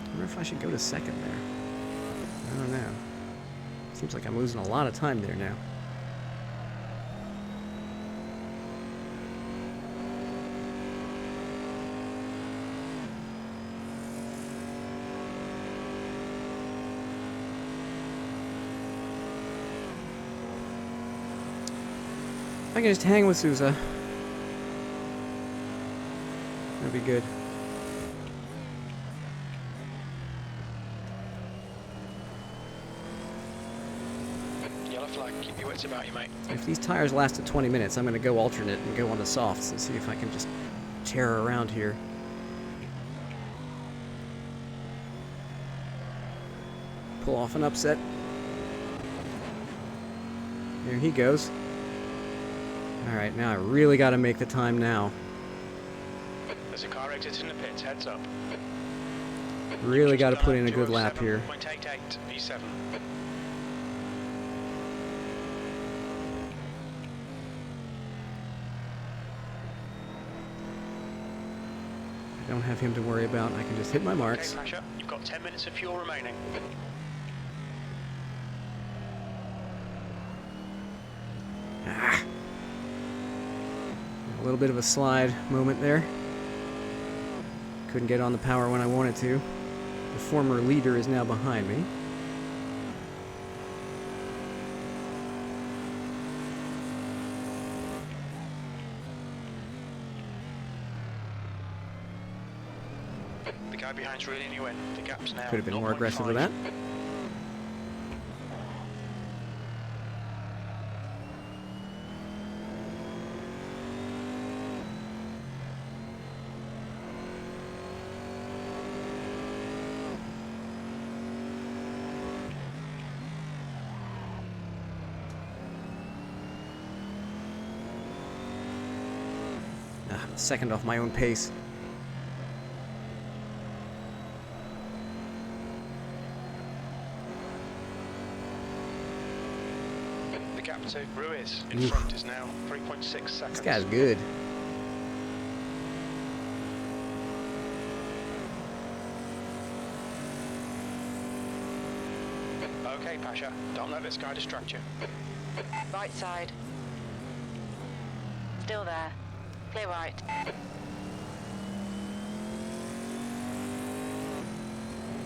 I wonder if I should go to second there. I don't know. Seems like I'm losing a lot of time there now. I can just hang with Souza. That'd be good. Yellow flag, keep your wits about you, mate. If these tires lasted 20 minutes, I'm going to go alternate and go on the softs and see if I can just tear around here. Pull off an upset. There he goes. Alright, now I really got to make the time now. There's a car exiting the pits, heads up. Really got to put in a good lap here. 207.88 V7. I don't have him to worry about. I can just hit my marks. Okay, Pasha, you've got 10 minutes of fuel remaining. A little bit of a slide moment there. Couldn't get on the power when I wanted to. The former leader is now behind me. The guy behind's reeling you in. The gap's now. Could have been more 0.5. aggressive with that. Second off my own pace. The gap to Ruiz in Oof. front is now 3.6 seconds. This guy's good. Okay, Pasha, don't let this guy distract you. Right side. Still there. Clear right.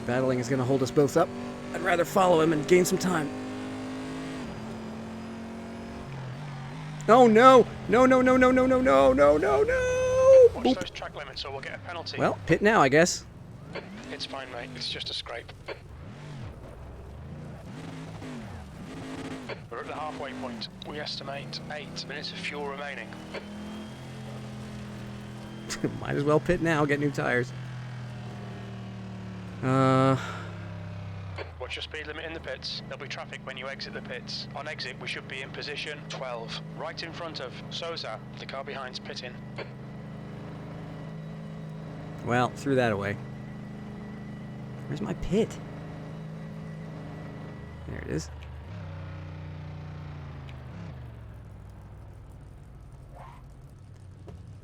Battling is going to hold us both up. I'd rather follow him and gain some time. Oh no! No, no, no, no, no, no, no, no, no, no! Watch Boop. those track limits or we'll get a penalty. Well, pit now, I guess. It's fine, mate. It's just a scrape. We're at the halfway point. We estimate 8 minutes of fuel remaining. Might as well pit now, get new tires. Watch your speed limit in the pits. There'll be traffic when you exit the pits. On exit, we should be in position 12. Right in front of Souza. The car behind's pitting. Well, threw that away. Where's my pit? There it is.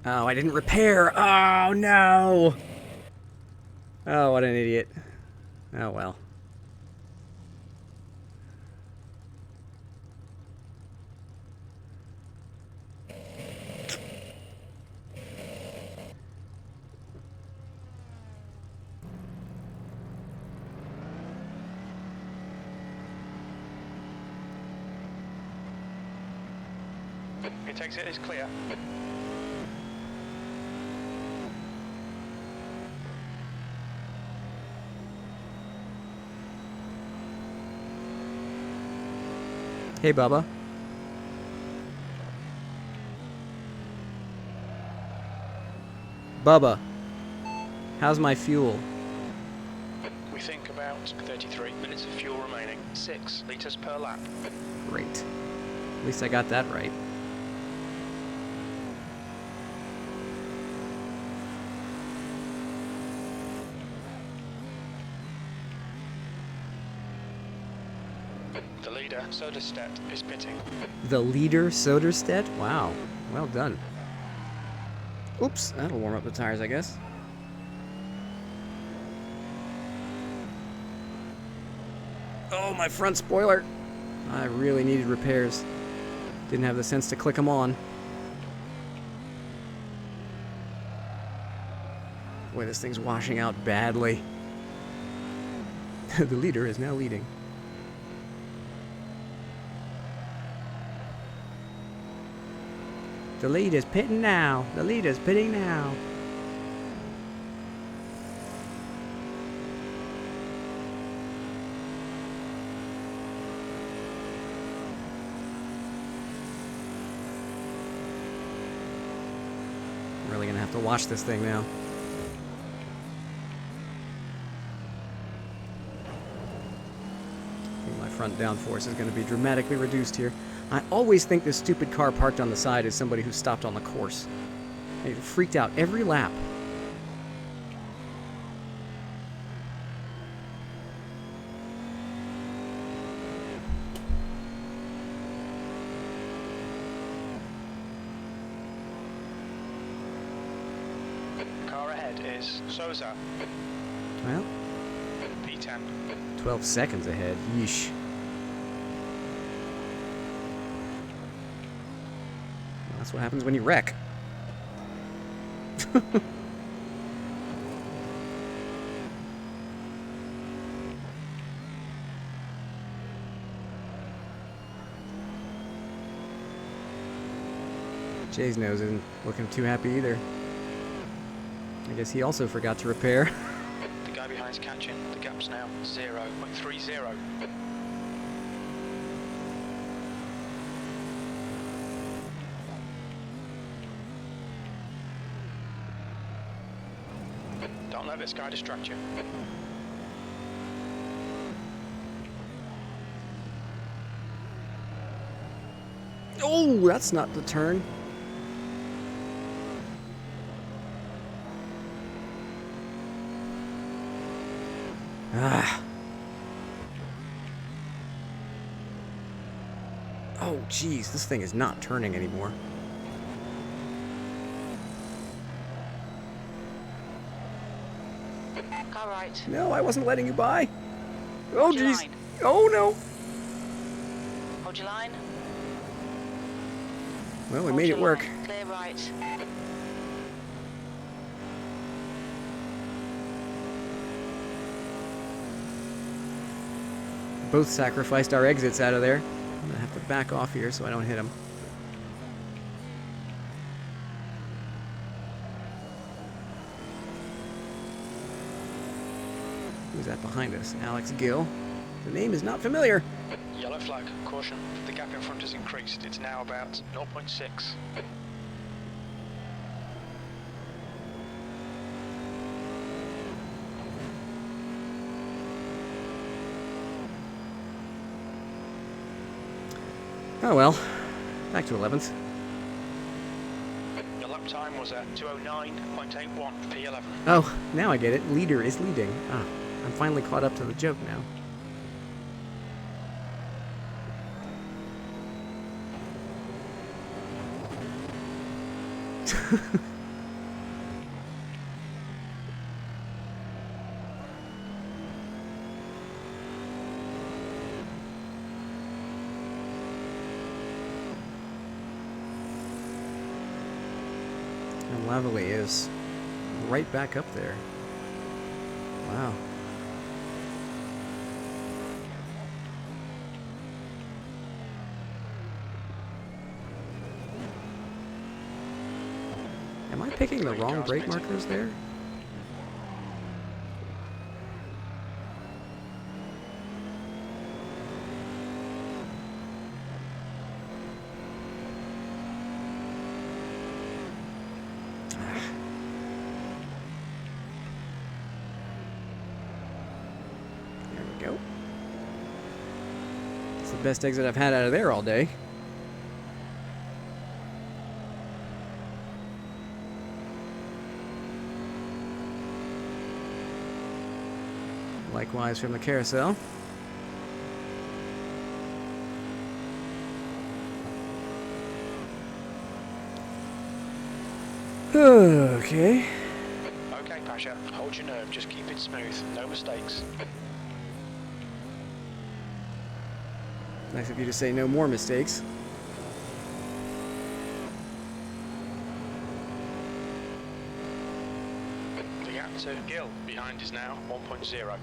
Oh, I didn't repair. Oh, no. Oh, what an idiot. Oh, well. It exit is clear. Hey, Bubba. Bubba, how's my fuel? We think about 33 minutes of fuel remaining. 6 litres per lap. Great. At least I got that right. The leader, Soderstedt, is pitting. The leader, Soderstedt? Wow. Well done. Oops, that'll warm up the tires, I guess. Oh, my front spoiler. I really needed repairs. Didn't have the sense to click them on. Boy, this thing's washing out badly. The leader is now leading. The leader's pitting now. The leader's pitting now. I'm really gonna have to watch this thing now. I think my front downforce is gonna be dramatically reduced here. I always think this stupid car parked on the side is somebody who stopped on the course. It freaked out every lap. Car ahead is Souza. Well, P10. 12 seconds ahead. Yeesh. That's what happens when you wreck. Jay's nose isn't looking too happy either. I guess he also forgot to repair. Line's catching. The gap's now 0.30. Don't let this guy distract you. Oh, that's not the turn. Ah. Oh, geez, this thing is not turning anymore. Car right. No, I wasn't letting you by. Oh, Hold your geez. line. Oh, no. Hold your line. Well, we Hold made your it work. line. Clear right. Both sacrificed our exits out of there. I'm gonna have to back off here so I don't hit them. Who's that behind us? Alex Gill. The name is not familiar. Yellow flag, caution. The gap in front has increased. It's now about 0.6. Oh well. Back to 11th. Your lap time was at 209.81 P11. Oh, now I get it. Leader is leading. Ah, I'm finally caught up to the joke now. And Lavalley is right back up there. Wow. Am I picking the wrong brake markers there? There we go. It's the best exit I've had out of there all day. Likewise from the carousel. Okay. Okay, Pasha, hold your nerve. Just keep it smooth. No mistakes. Nice of you to say no more mistakes. The gap to Gill behind is now 1.0.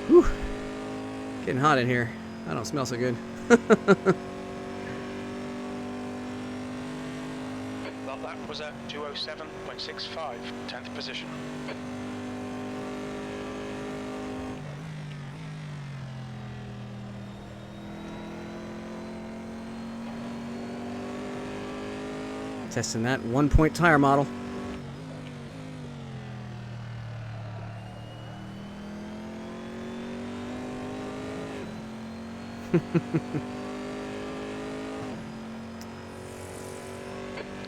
Whew. Getting hot in here. I don't smell so good. That was at 207.65, 10th position. Testing that 1-point tire model. The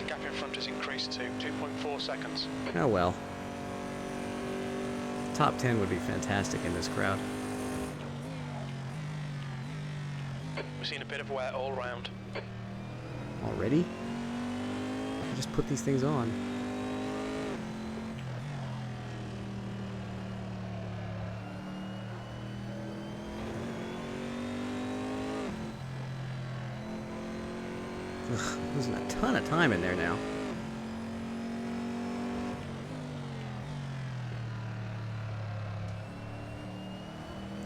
gap in front has increased to 2.4 seconds. Oh well. Top 10 would be fantastic in this crowd. We've seen a bit of wear all round. Already? I just put these things on. Ugh, losing a ton of time in there now.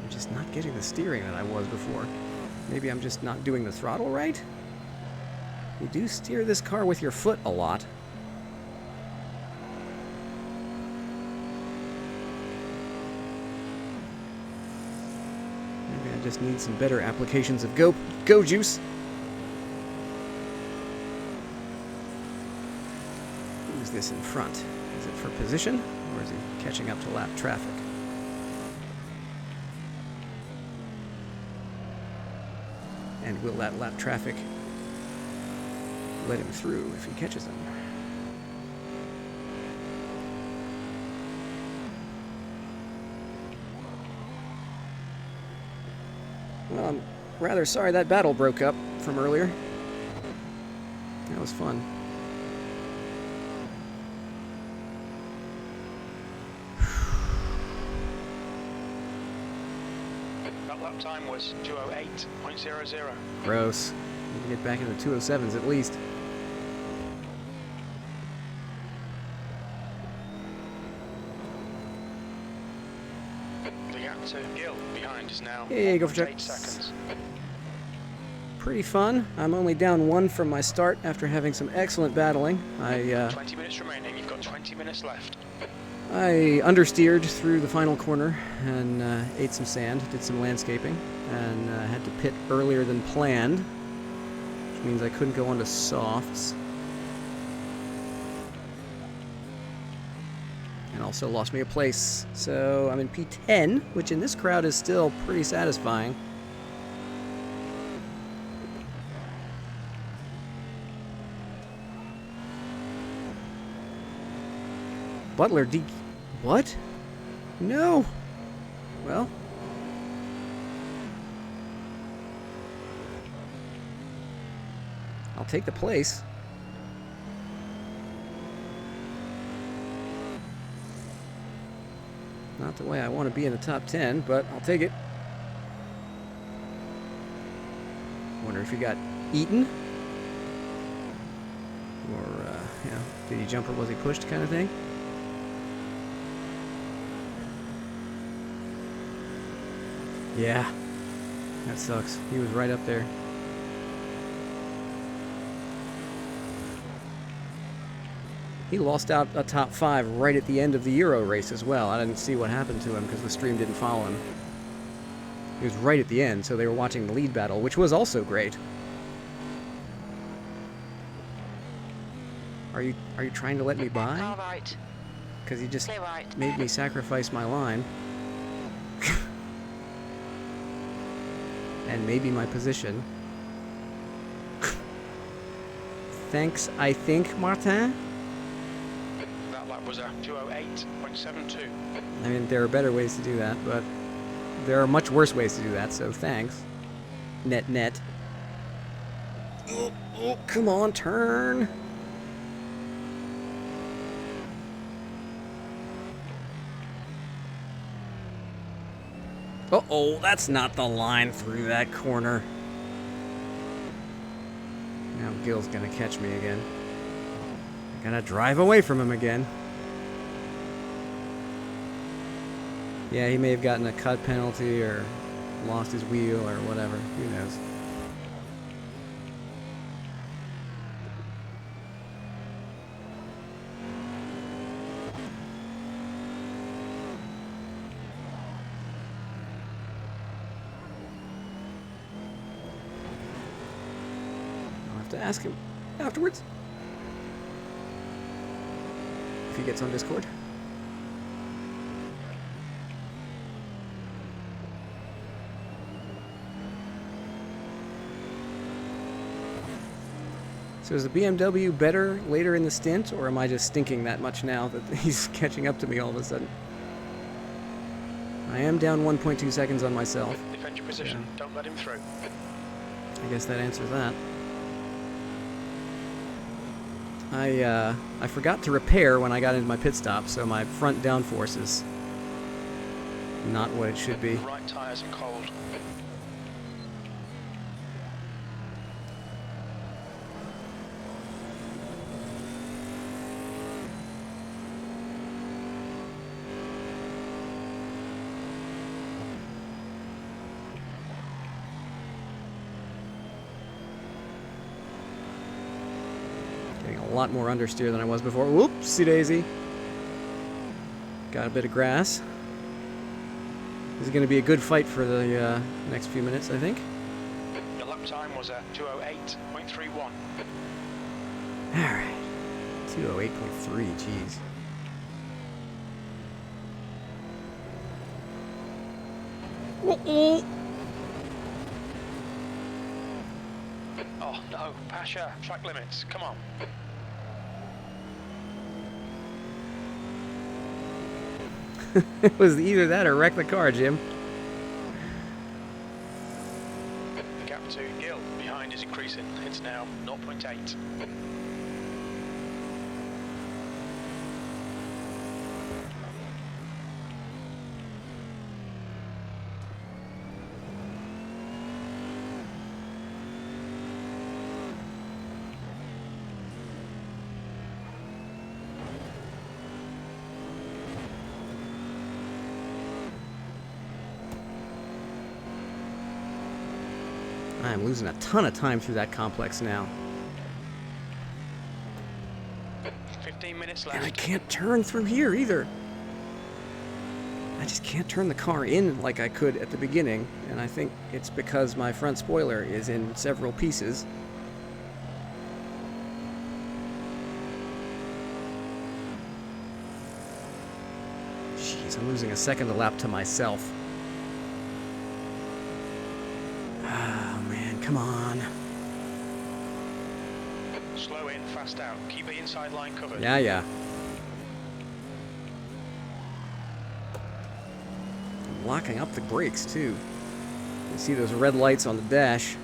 I'm just not getting the steering that I was before. Maybe I'm just not doing the throttle right? You do steer this car with your foot a lot. Maybe I just need some better applications of go juice. Who's this in front? Is it for position, or is he catching up to lap traffic? And will that lap traffic let him through if he catches him? Well, I'm rather sorry that battle broke up from earlier. That was fun. That lap time was 2:08.00. Gross. Need to get back into 207s at least. The gap to Gill behind is now Hey, go for 8 check. seconds. Pretty fun. I'm only down 1 from my start after having some excellent battling. 20 minutes remaining. You've got 20 minutes left. I understeered through the final corner and ate some sand, did some landscaping, and had to pit earlier than planned, which means I couldn't go onto softs. And also lost me a place. So I'm in P10, which in this crowd is still pretty satisfying. Butler D... What? No! Well... I'll take the place. Not the way I want to be in the top 10, but I'll take it. Wonder if he got eaten? Or, you know, did he jump or was he pushed kind of thing? Yeah, that sucks. He was right up there. He lost out a top 5 right at the end of the Euro race as well. I didn't see what happened to him because the stream didn't follow him. He was right at the end, so they were watching the lead battle, which was also great. Are you trying to let me by? All right. Because you just Clear right. made me sacrifice my line. And maybe my position. Thanks, I think, Martin? That lap was a 2:08.72. I mean, there are better ways to do that, but there are much worse ways to do that, so thanks. Net. Oh, come on, turn. Uh-oh, that's not the line through that corner. Now Gil's gonna catch me again. I gotta drive away from him again. Yeah, he may have gotten a cut penalty or lost his wheel or whatever. Who knows? To ask him afterwards if he gets on Discord. So is the BMW better later in the stint, or am I just stinking that much now that he's catching up to me all of a sudden? I am down 1.2 seconds on myself. Defend your position. Yeah. Don't let him through. I guess that answers that. I forgot to repair when I got into my pit stop, so my front downforce is not what it should be. Right tyres are cold. lot more understeer than I was before. Whoopsie daisy. Got a bit of grass. This is going to be a good fight for the next few minutes, I think. Your lap time was a 2:08.31. Alright. 2:08.3, jeez. Uh-oh. Oh no, Pasha, track limits, come on. It was either that or wreck the car, Jim. The gap to Gill behind is increasing. It's now 0.8. I'm losing a ton of time through that complex now. 15 minutes And I left. can't turn through here either. I just can't turn the car in like I could at the beginning, and I think it's because my front spoiler is in several pieces. Jeez, I'm losing a second a lap to myself. Oh man, come on. Slow in, fast out. Keep the inside line covered. Yeah. I'm locking up the brakes too. You see those red lights on the dash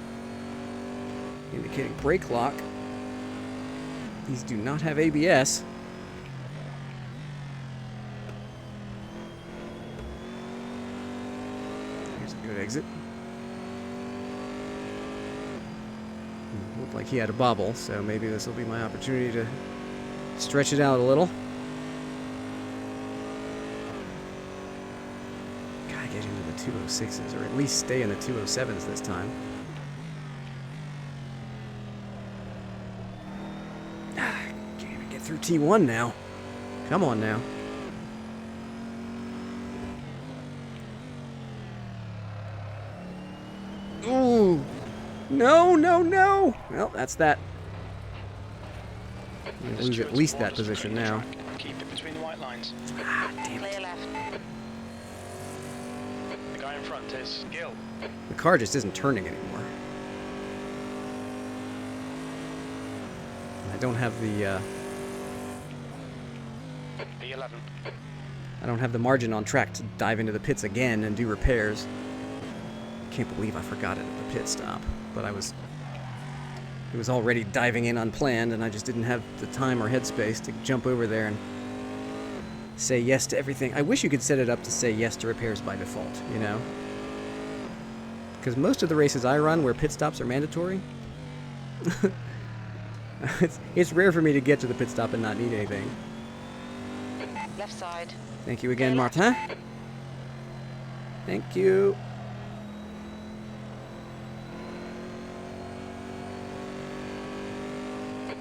indicating brake lock. These do not have ABS. Here's a good exit. Looked like he had a bobble, so maybe this will be my opportunity to stretch it out a little. Gotta get into the 206s, or at least stay in the 207s this time. Can't even get through T1 now. Come on now. Ooh! No! Well, that's that. I'm gonna lose at least that position now. Keep it between the white lines. Ah, damn it. Clear left. The guy in front is Gill. The car just isn't turning anymore. I don't have the, B11. I don't have the margin on track to dive into the pits again and do repairs. Can't believe I forgot it at the pit stop, but it was already diving in unplanned, and I just didn't have the time or headspace to jump over there and say yes to everything. I wish you could set it up to say yes to repairs by default, you know? Because most of the races I run where pit stops are mandatory, it's rare for me to get to the pit stop and not need anything. Left side. Thank you again, Martin. Thank you.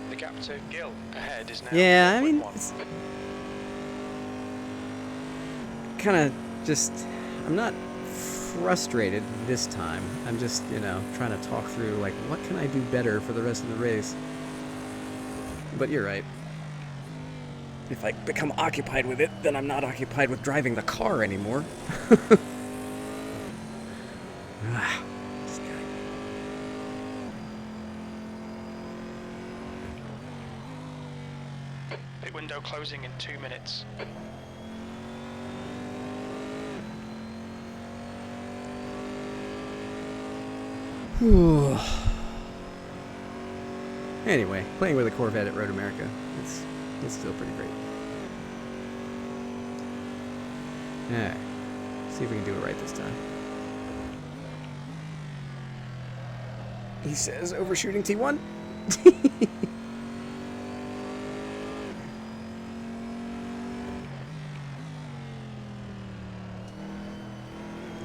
The gap to Gill ahead is now. Yeah, I mean, 4.1. it's kind of just, I'm not frustrated this time. I'm just, you know, trying to talk through, like, what can I do better for the rest of the race? But you're right. If I become occupied with it, then I'm not occupied with driving the car anymore. Ah, this guy. Pit window closing in 2 minutes. Whew. Anyway, playing with a Corvette at Road America, it's still pretty great. Alright, see if we can do it right this time. He says overshooting T1.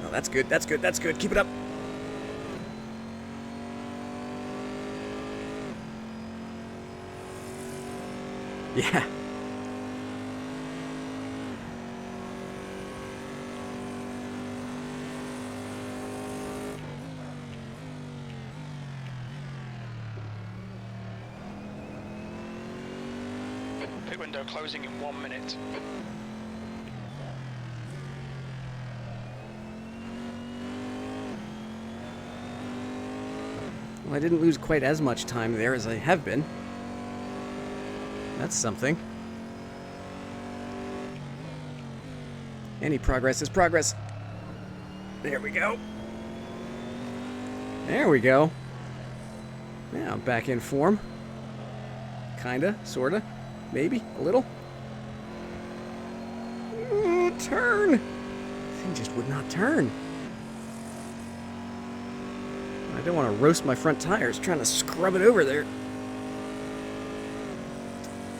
Oh, that's good, that's good, that's good. Keep it up. Yeah. Pit window closing in 1 minute. Well, I didn't lose quite as much time there as I have been. That's something. Any progress is progress. There we go. There we go. Now I'm back in form. Kinda, sorta, maybe, a little. Ooh, turn! Thing just would not turn. I don't want to roast my front tires trying to scrub it over there.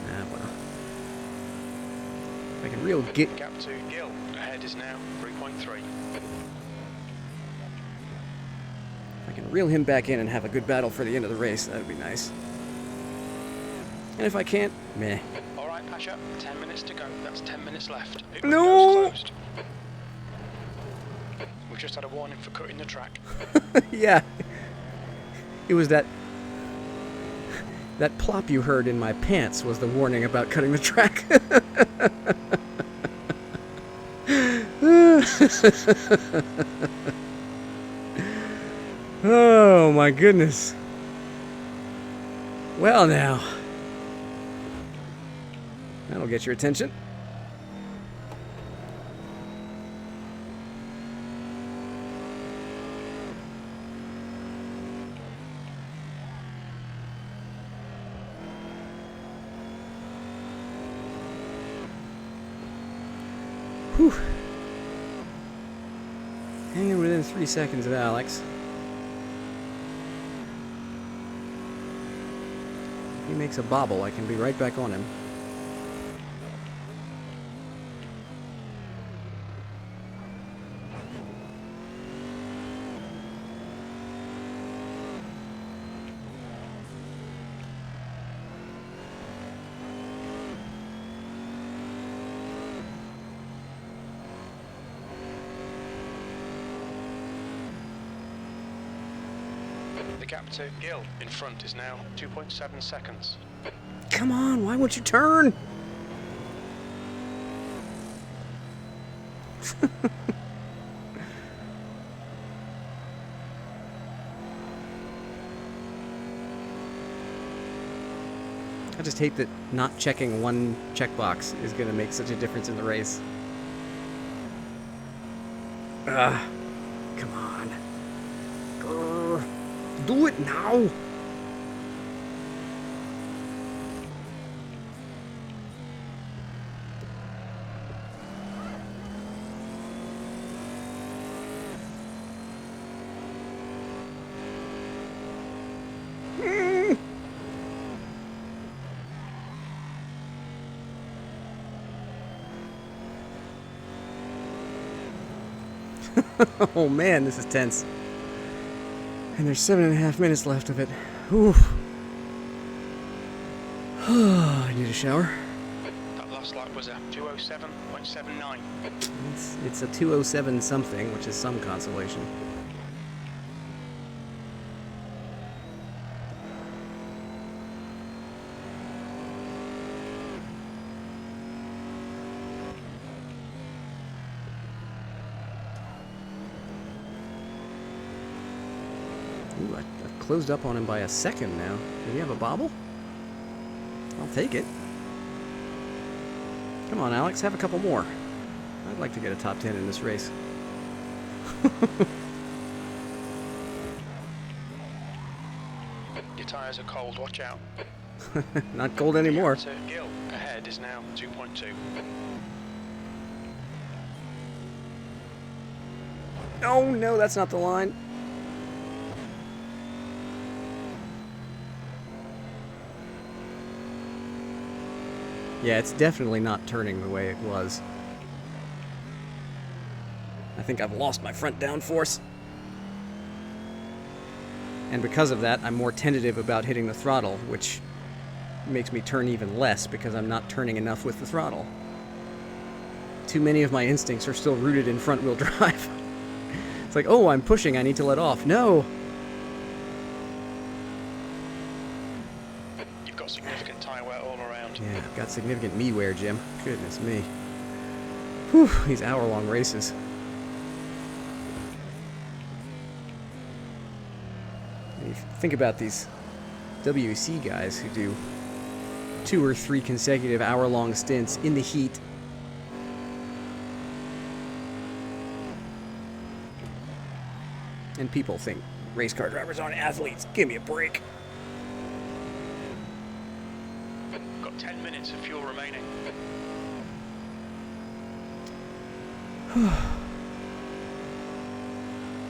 Ah, well. If I can reel get... Gap to Gill. Ahead is now 3.3. If I can reel him back in and have a good battle for the end of the race, that would be nice. And if I can't, meh. All right, Pasha. 10 minutes to go. That's 10 minutes left. Pit No! window's closed. We've just had a warning for cutting the track. Yeah. It was that plop you heard in my pants was the warning about cutting the track. Oh my goodness. Well now. That'll get your attention. Whew. Hanging within 3 seconds of Alex. If he makes a bobble, I can be right back on him. The gap to Gill in front is now 2.7 seconds. Come on, why won't you turn? I just hate that not checking one checkbox is going to make such a difference in the race. Ugh. Come on. Grr. Do it now. Oh man, this is tense. And there's 7.5 minutes left of it. Whew. I need a shower. That last lap was a 207.79. It's a 207 something, which is some consolation. Ooh, I've closed up on him by a second now. Do you have a bobble? I'll take it. Come on, Alex, have a couple more. I'd like to get a top 10 in this race. Your tyres are cold, watch out. Not cold anymore. To Gill ahead is now 2.2. Oh no, that's not the line. Yeah, it's definitely not turning the way it was. I think I've lost my front downforce. And because of that, I'm more tentative about hitting the throttle, which makes me turn even less because I'm not turning enough with the throttle. Too many of my instincts are still rooted in front-wheel drive. It's like, oh, I'm pushing, I need to let off. No! You've got significant tyre wear all around. Yeah, I've got significant me wear, Jim. Goodness me. Whew, these hour-long races. And you think about these WEC guys who do 2 or 3 consecutive hour-long stints in the heat. And people think race car drivers aren't athletes. Give me a break. Got 10 minutes of fuel remaining.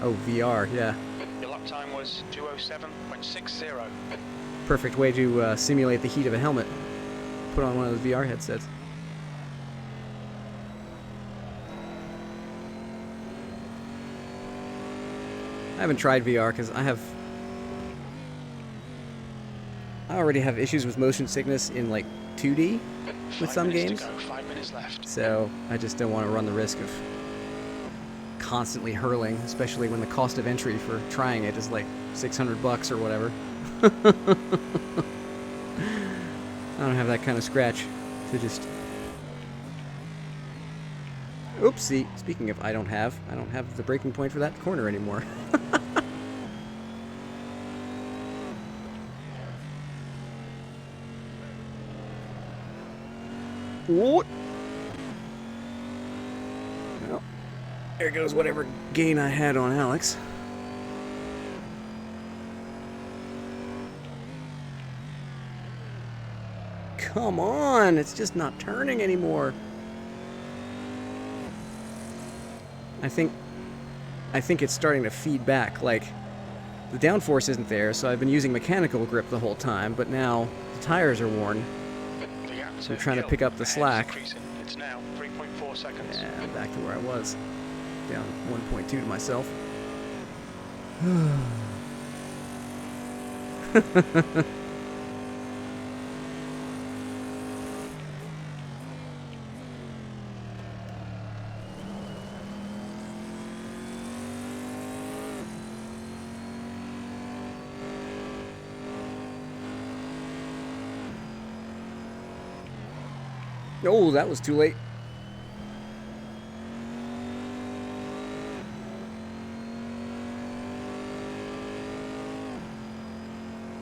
Oh, VR, yeah. Your lap time was 2:07.60. Perfect way to simulate the heat of a helmet. Put on one of those VR headsets. I haven't tried VR because I already have issues with motion sickness in like 2D with some games. 5 minutes left. So I just don't want to run the risk of constantly hurling, especially when the cost of entry for trying it is like $600 or whatever. I don't have that kind of scratch to just... Oopsie. Speaking of I don't have the breaking point for that corner anymore. What? Well, there goes whatever gain I had on Alex. Come on, it's just not turning anymore. I think it's starting to feed back. Like, the downforce isn't there, so I've been using mechanical grip the whole time, but now the tires are worn. So I'm trying to pick up the slack. It's now 3.4 seconds. Yeah, I'm back to where I was. Down 1.2 to myself. Oh, that was too late.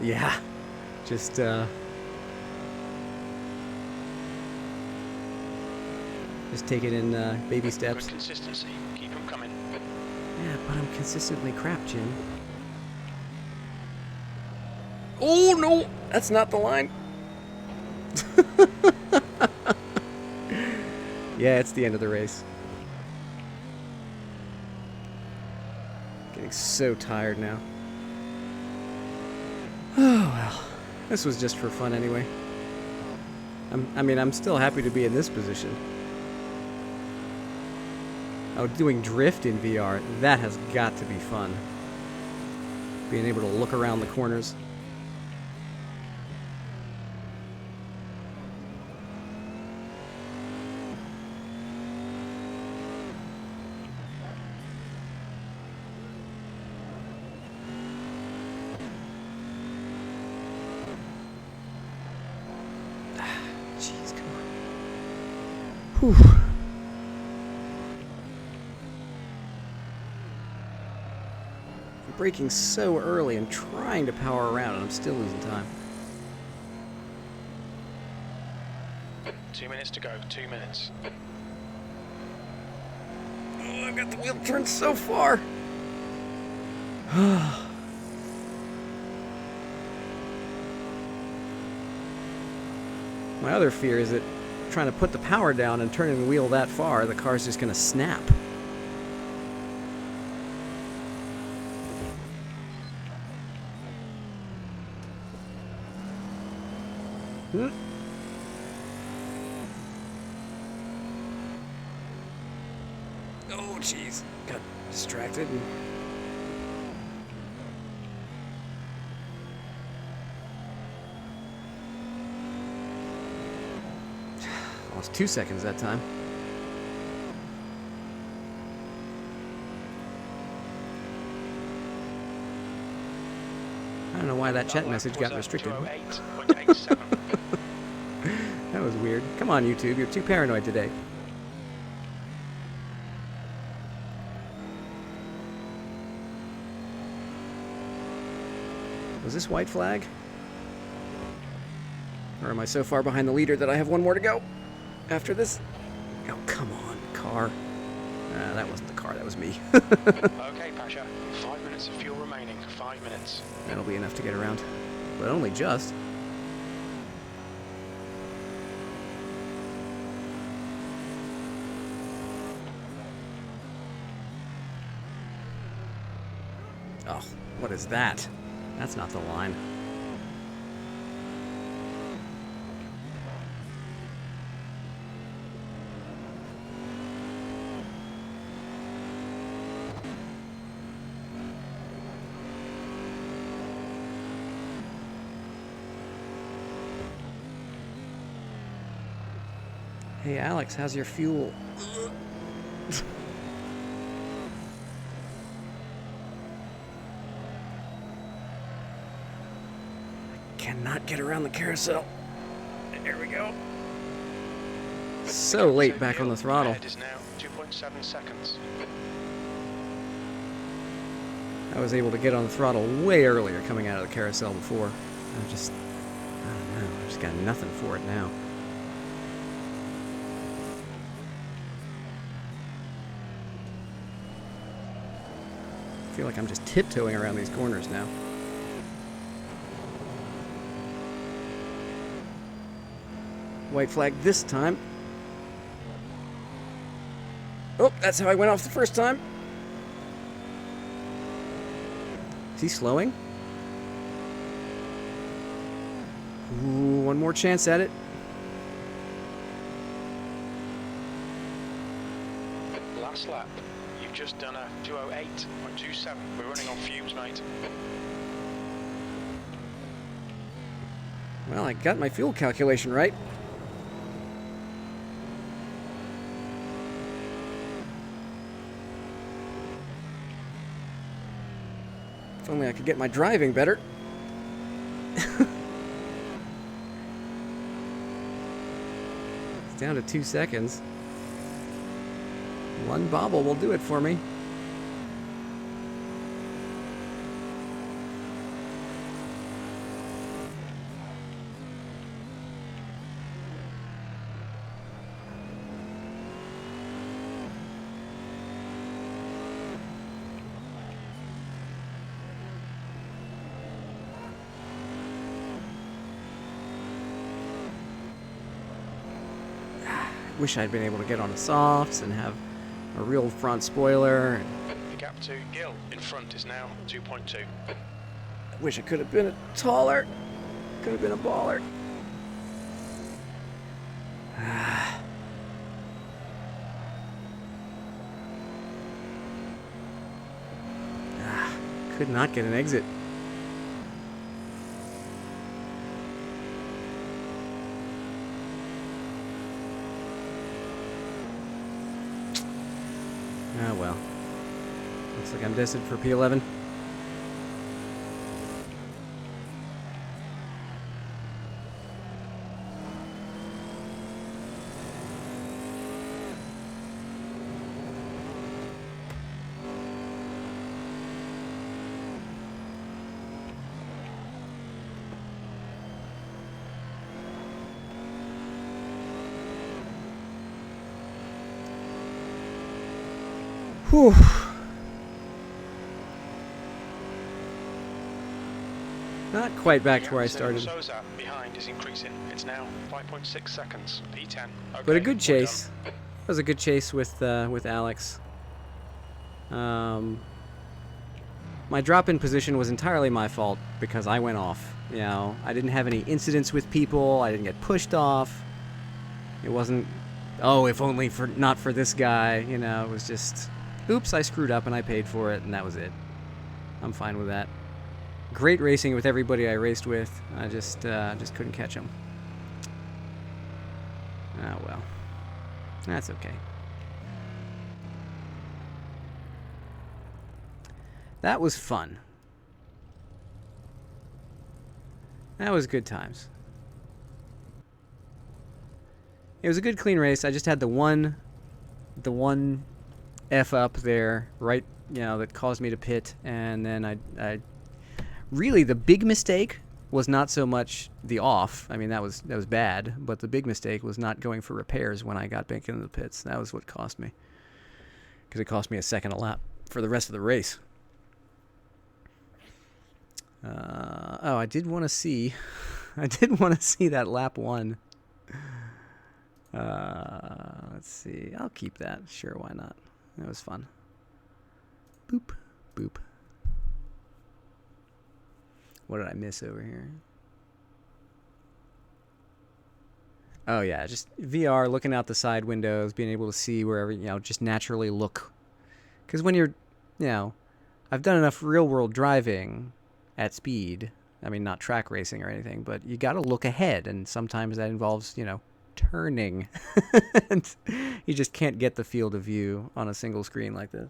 Yeah, just take it in baby steps. Consistency, keep them coming. Yeah, but I'm consistently crap, Jim. Oh no, that's not the line. Yeah, it's the end of the race. Getting so tired now. Oh well, this was just for fun anyway. I'm still happy to be in this position. Oh, doing drift in VR, that has got to be fun. Being able to look around the corners. Jeez, come on. Whew. I'm braking so early and trying to power around, and I'm still losing time. 2 minutes to go, 2 minutes. Oh, I've got the wheel turned so far. My other fear is that trying to put the power down and turning the wheel that far, the car's just going to snap. Hmm. Oh, jeez. Got distracted. 2 seconds that time. I don't know why that chat message got restricted. 208.87. That was weird. Come on, YouTube. You're too paranoid today. Was this white flag? Or am I so far behind the leader that I have one more to go after this? Oh, come on, car. That wasn't the car, that was me. Okay, Pasha. 5 minutes of fuel remaining. 5 minutes. That'll be enough to get around. But only just. Oh, what is that? That's not the line. Hey Alex, how's your fuel? Cannot get around the carousel. There we go. So late back on the throttle. Ahead is now 2.7 seconds. I was able to get on the throttle way earlier coming out of the carousel before. I don't know, I just got nothing for it now. I feel like I'm just tiptoeing around these corners now. White flag this time. Oh, that's how I went off the first time. Is he slowing? Ooh, one more chance at it. Last lap. You've just done a 208.27. We're running on fumes, mate. Well, I got my fuel calculation right. If only I could get my driving better. It's down to 2 seconds. One bobble will do it for me. Wish I'd been able to get on the softs and have a real front spoiler. The gap to Gill in front is now 2.2. I wish I could have been a taller. Could have been a baller. Could not get an exit. Ah, well. Looks like I'm destined for P11. Whew. Not quite back to where I started. Sosa behind is increasing. It's now 5.6 seconds. P10. Okay, But a good we're chase. done. It was a good chase with Alex. My drop-in position was entirely my fault because I went off. You know, I didn't have any incidents with people. I didn't get pushed off. It wasn't, oh, if only for not for this guy. You know, it was just, oops, I screwed up and I paid for it, and that was it. I'm fine with that. Great racing with everybody I raced with. I just couldn't catch them. Ah, well. That's okay. That was fun. That was good times. It was a good clean race. I just had the one F up there, right, you know, that caused me to pit, and then I really, the big mistake was not so much the off. I mean, that was bad, but the big mistake was not going for repairs when I got back into the pits. That was what cost me, because it cost me a second a lap for the rest of the race. Oh, I did want to see that lap 1. Let's see. I'll keep that. Sure, why not? That was fun. Boop, boop. What did I miss over here? Oh yeah, just VR, looking out the side windows, being able to see wherever, you know, just naturally look. Because when you're, you know, I've done enough real-world driving at speed. I mean, not track racing or anything, but you got to look ahead, and sometimes that involves, you know, turning. And you just can't get the field of view on a single screen like this.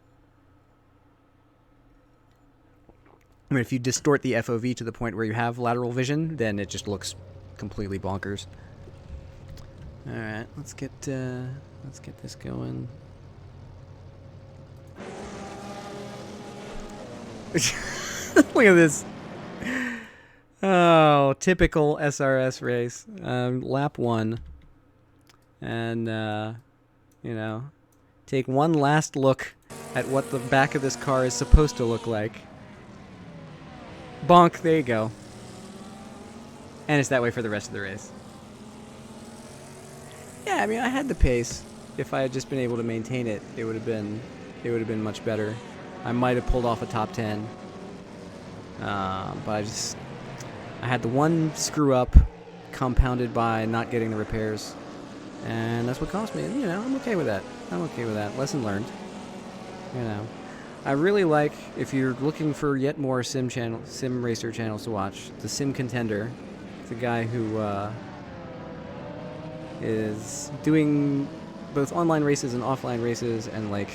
I mean, if you distort the FOV to the point where you have lateral vision, then it just looks completely bonkers. All right, let's get this going. Look at this. Oh, typical SRS race. Lap 1. And, you know, take one last look at what the back of this car is supposed to look like. Bonk, there you go. And it's that way for the rest of the race. Yeah, I mean, I had the pace. If I had just been able to maintain it, it would have been much better. I might have pulled off a top 10. But I had the one screw up compounded by not getting the repairs. And that's what cost me. And, you know, I'm okay with that. Lesson learned. You know. I really like, if you're looking for yet more sim racer channels to watch, the Sim Contender. It's a guy who is doing both online races and offline races, and like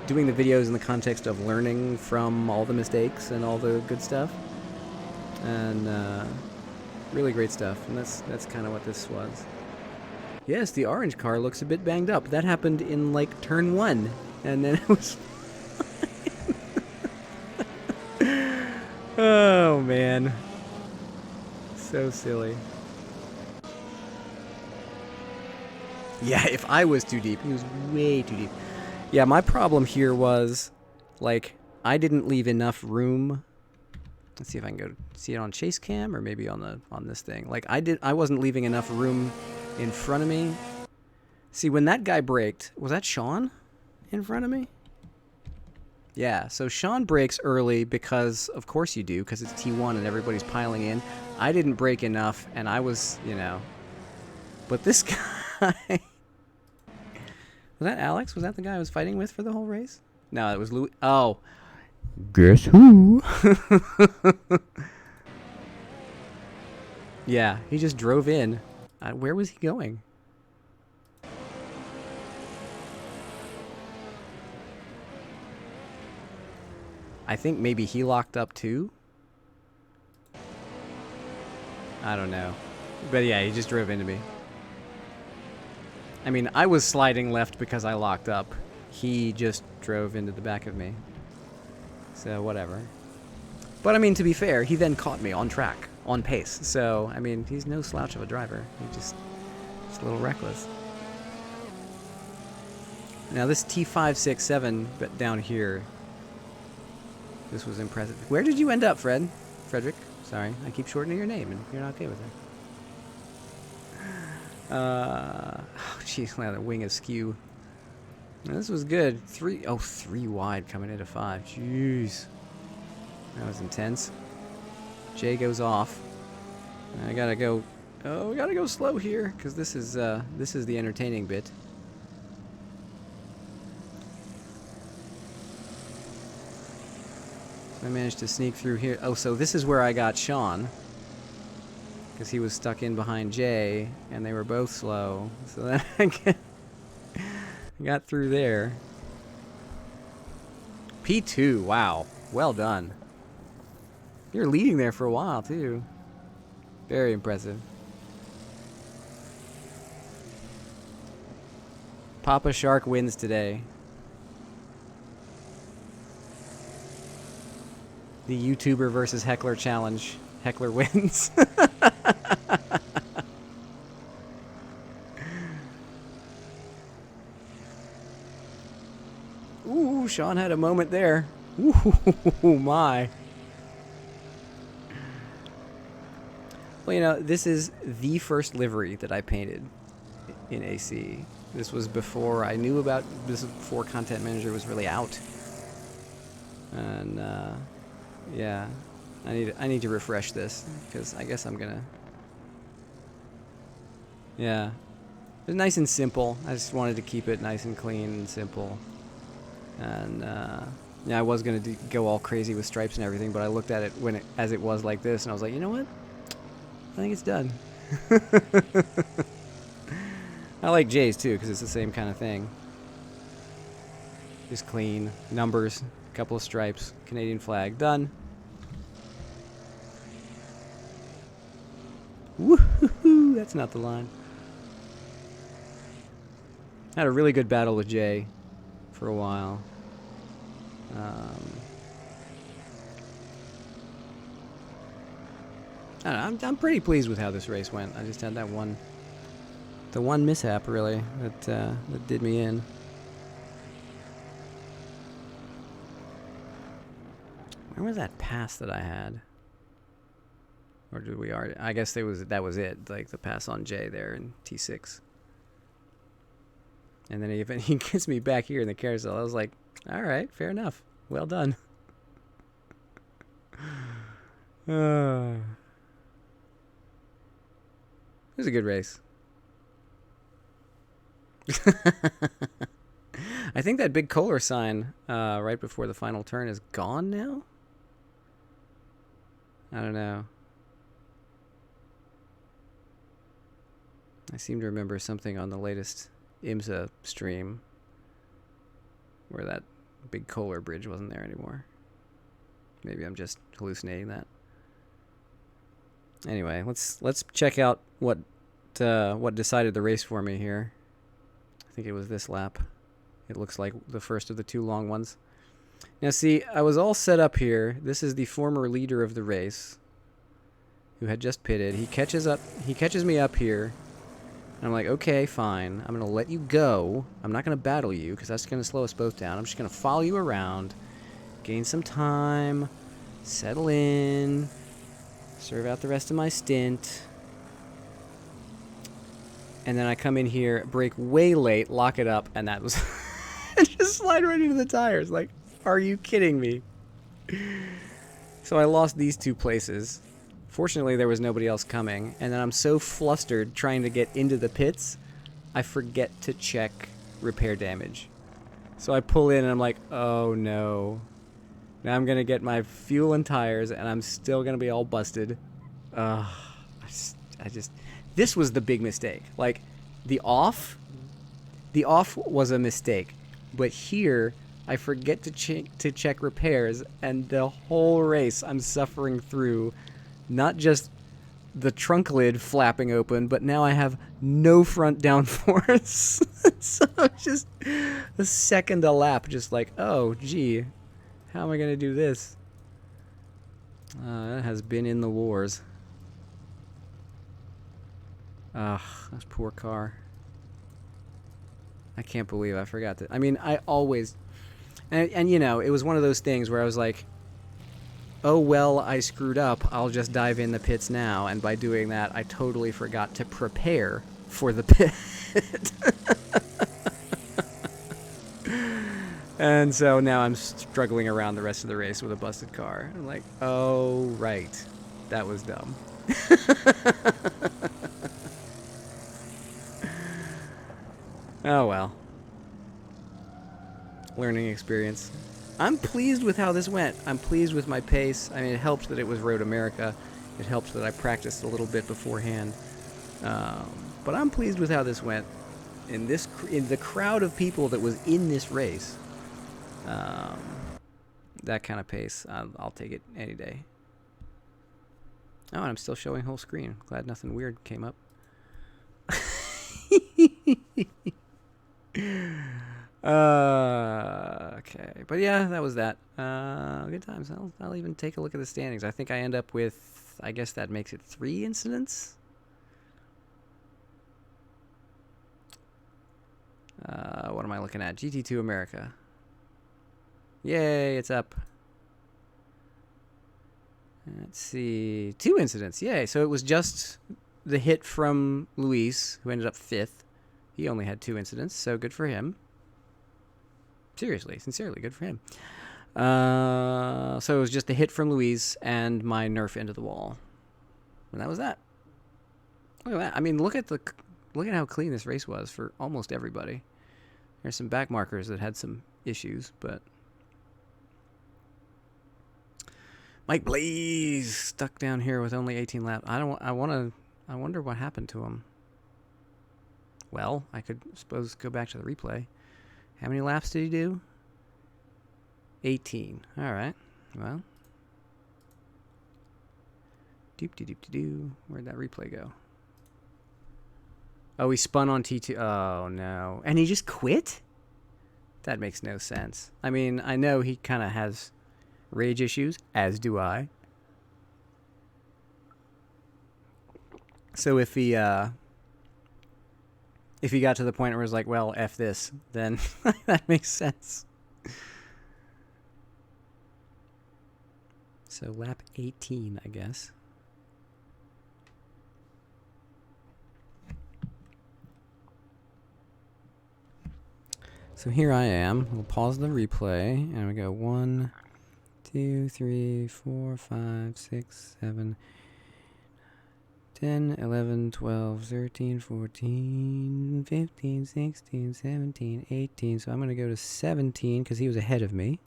doing the videos in the context of learning from all the mistakes and all the good stuff. And really great stuff. And that's kind of what this was. Yes, the orange car looks a bit banged up. That happened in like turn 1, and then it was. Oh man, so silly. Yeah, if I was too deep, he was way too deep. Yeah, my problem here was, like, I didn't leave enough room. Let's see if I can go see it on chase cam or maybe on this thing. Like, I wasn't leaving enough room in front of me. See, when that guy braked, was that Sean in front of me? Yeah, so Sean brakes early because, of course you do, because it's T1 and everybody's piling in. I didn't brake enough, and I was, you know. But this guy... Was that Alex? Was that the guy I was fighting with for the whole race? No, it was Louis. Oh. Guess who? Yeah, he just drove in. Where was he going? I think maybe he locked up too. I don't know. But yeah, he just drove into me. I mean, I was sliding left because I locked up. He just drove into the back of me. So, whatever. But I mean, to be fair, he then caught me on track, on pace. So, I mean, he's no slouch of a driver. He's just a little reckless. Now, this T567 but down here, this was impressive. Where did you end up, Frederick? Sorry, I keep shortening your name, and you're not okay with it. Oh, jeez, the wing askew. Now, this was good. 3 wide coming into 5. Jeez. That was intense. Jay goes off. I gotta go. Oh, we gotta go slow here, because this is the entertaining bit. I managed to sneak through here. Oh, so this is where I got Sean. Because he was stuck in behind Jay, and they were both slow. So then I get... Got through there. P2, wow. Well done. You're leading there for a while, too. Very impressive. Papa Shark wins today. The YouTuber versus Heckler challenge. Heckler wins. Ooh, Sean had a moment there. Ooh, my. Well, you know, this is the first livery that I painted in AC. This was before I knew about this, before Content Manager was really out. And, yeah, I need to refresh this, because I guess I'm gonna... Yeah. It's nice and simple. I just wanted to keep it nice and clean and simple. And, yeah, I was gonna go all crazy with stripes and everything, but I looked at it as it was like this, and I was like, you know what? I think it's done. I like J's too, because it's the same kind of thing. Just clean. Numbers, a couple of stripes, Canadian flag, done. Woohoo! That's not the line. Had a really good battle with Jay for a while. I don't know, I'm pretty pleased with how this race went. I just had that one mishap really that did me in. Where was that pass that I had? Or did we already? I guess that was it. Like the pass on Jay there in T6. And then he gets me back here in the carousel. I was like, all right, fair enough. Well done. It was a good race. I think that big Kohler sign right before the final turn is gone now? I don't know. I seem to remember something on the latest IMSA stream where that big Kohler bridge wasn't there anymore. Maybe I'm just hallucinating that. Anyway, let's check out what decided the race for me here. I think it was this lap. It looks like the first of the two long ones. Now see, I was all set up here. This is the former leader of the race who had just pitted. He catches me up here. And I'm like, okay, fine. I'm going to let you go. I'm not going to battle you because that's going to slow us both down. I'm just going to follow you around, gain some time, settle in, serve out the rest of my stint. And then I come in here, brake way late, lock it up, and that was... and just slide right into the tires. Like, are you kidding me? So I lost these two places. Fortunately, there was nobody else coming. And then I'm so flustered trying to get into the pits, I forget to check repair damage. So I pull in and I'm like, oh no. Now I'm going to get my fuel and tires and I'm still going to be all busted. This was the big mistake. Like, the off was a mistake. But here, I forget to check repairs, and the whole race I'm suffering through not just the trunk lid flapping open, but now I have no front downforce. So just a second a lap, just like, oh, gee, how am I going to do this? That has been in the wars. Ugh, that poor car. I can't believe I forgot that. I mean, I always... And you know, it was one of those things where I was like, oh, well, I screwed up. I'll just dive in the pits now. And by doing that, I totally forgot to prepare for the pit. And so now I'm struggling around the rest of the race with a busted car. I'm like, oh, right. That was dumb. Oh, well. Learning experience. I'm pleased with how this went. I'm pleased with my pace. I mean, it helped that it was Road America. It helped that I practiced a little bit beforehand. But I'm pleased with how this went. in the crowd of people that was in this race, that kind of pace, I'll take it any day. Oh, and I'm still showing whole screen. Glad nothing weird came up. Okay, but yeah, that was that. Good times. I'll even take a look at the standings. I think I end up with, I guess that makes it 3 incidents. What am I looking at? GT2 America. Yay, it's up. Let's see. 2 incidents. Yay. So it was just the hit from Luis, who ended up 5th. He only had 2 incidents, so good for him. Seriously, sincerely, good for him. So it was just the hit from Luis and my nerf into the wall. And that was that. Look at that. I mean, look at how clean this race was for almost everybody. There's some back markers that had some issues, but Mike Blaze stuck down here with only 18 laps. I wonder what happened to him. Well, I could suppose go back to the replay. How many laps did he do? 18. All right. Well. Doop-de-doop-de-doo. Where'd that replay go? Oh, he spun on T2. Oh, no. And he just quit? That makes no sense. I mean, I know he kind of has rage issues, as do I. So if he got to the point where it's like, well, F this, then that makes sense. So lap 18, I guess. So here I am. We'll pause the replay, and we go 1, 2, 3, 4, 5, 6, 7, 10, 11, 12, 13, 14, 15, 16, 17, 18. So I'm going to go to 17 because he was ahead of me.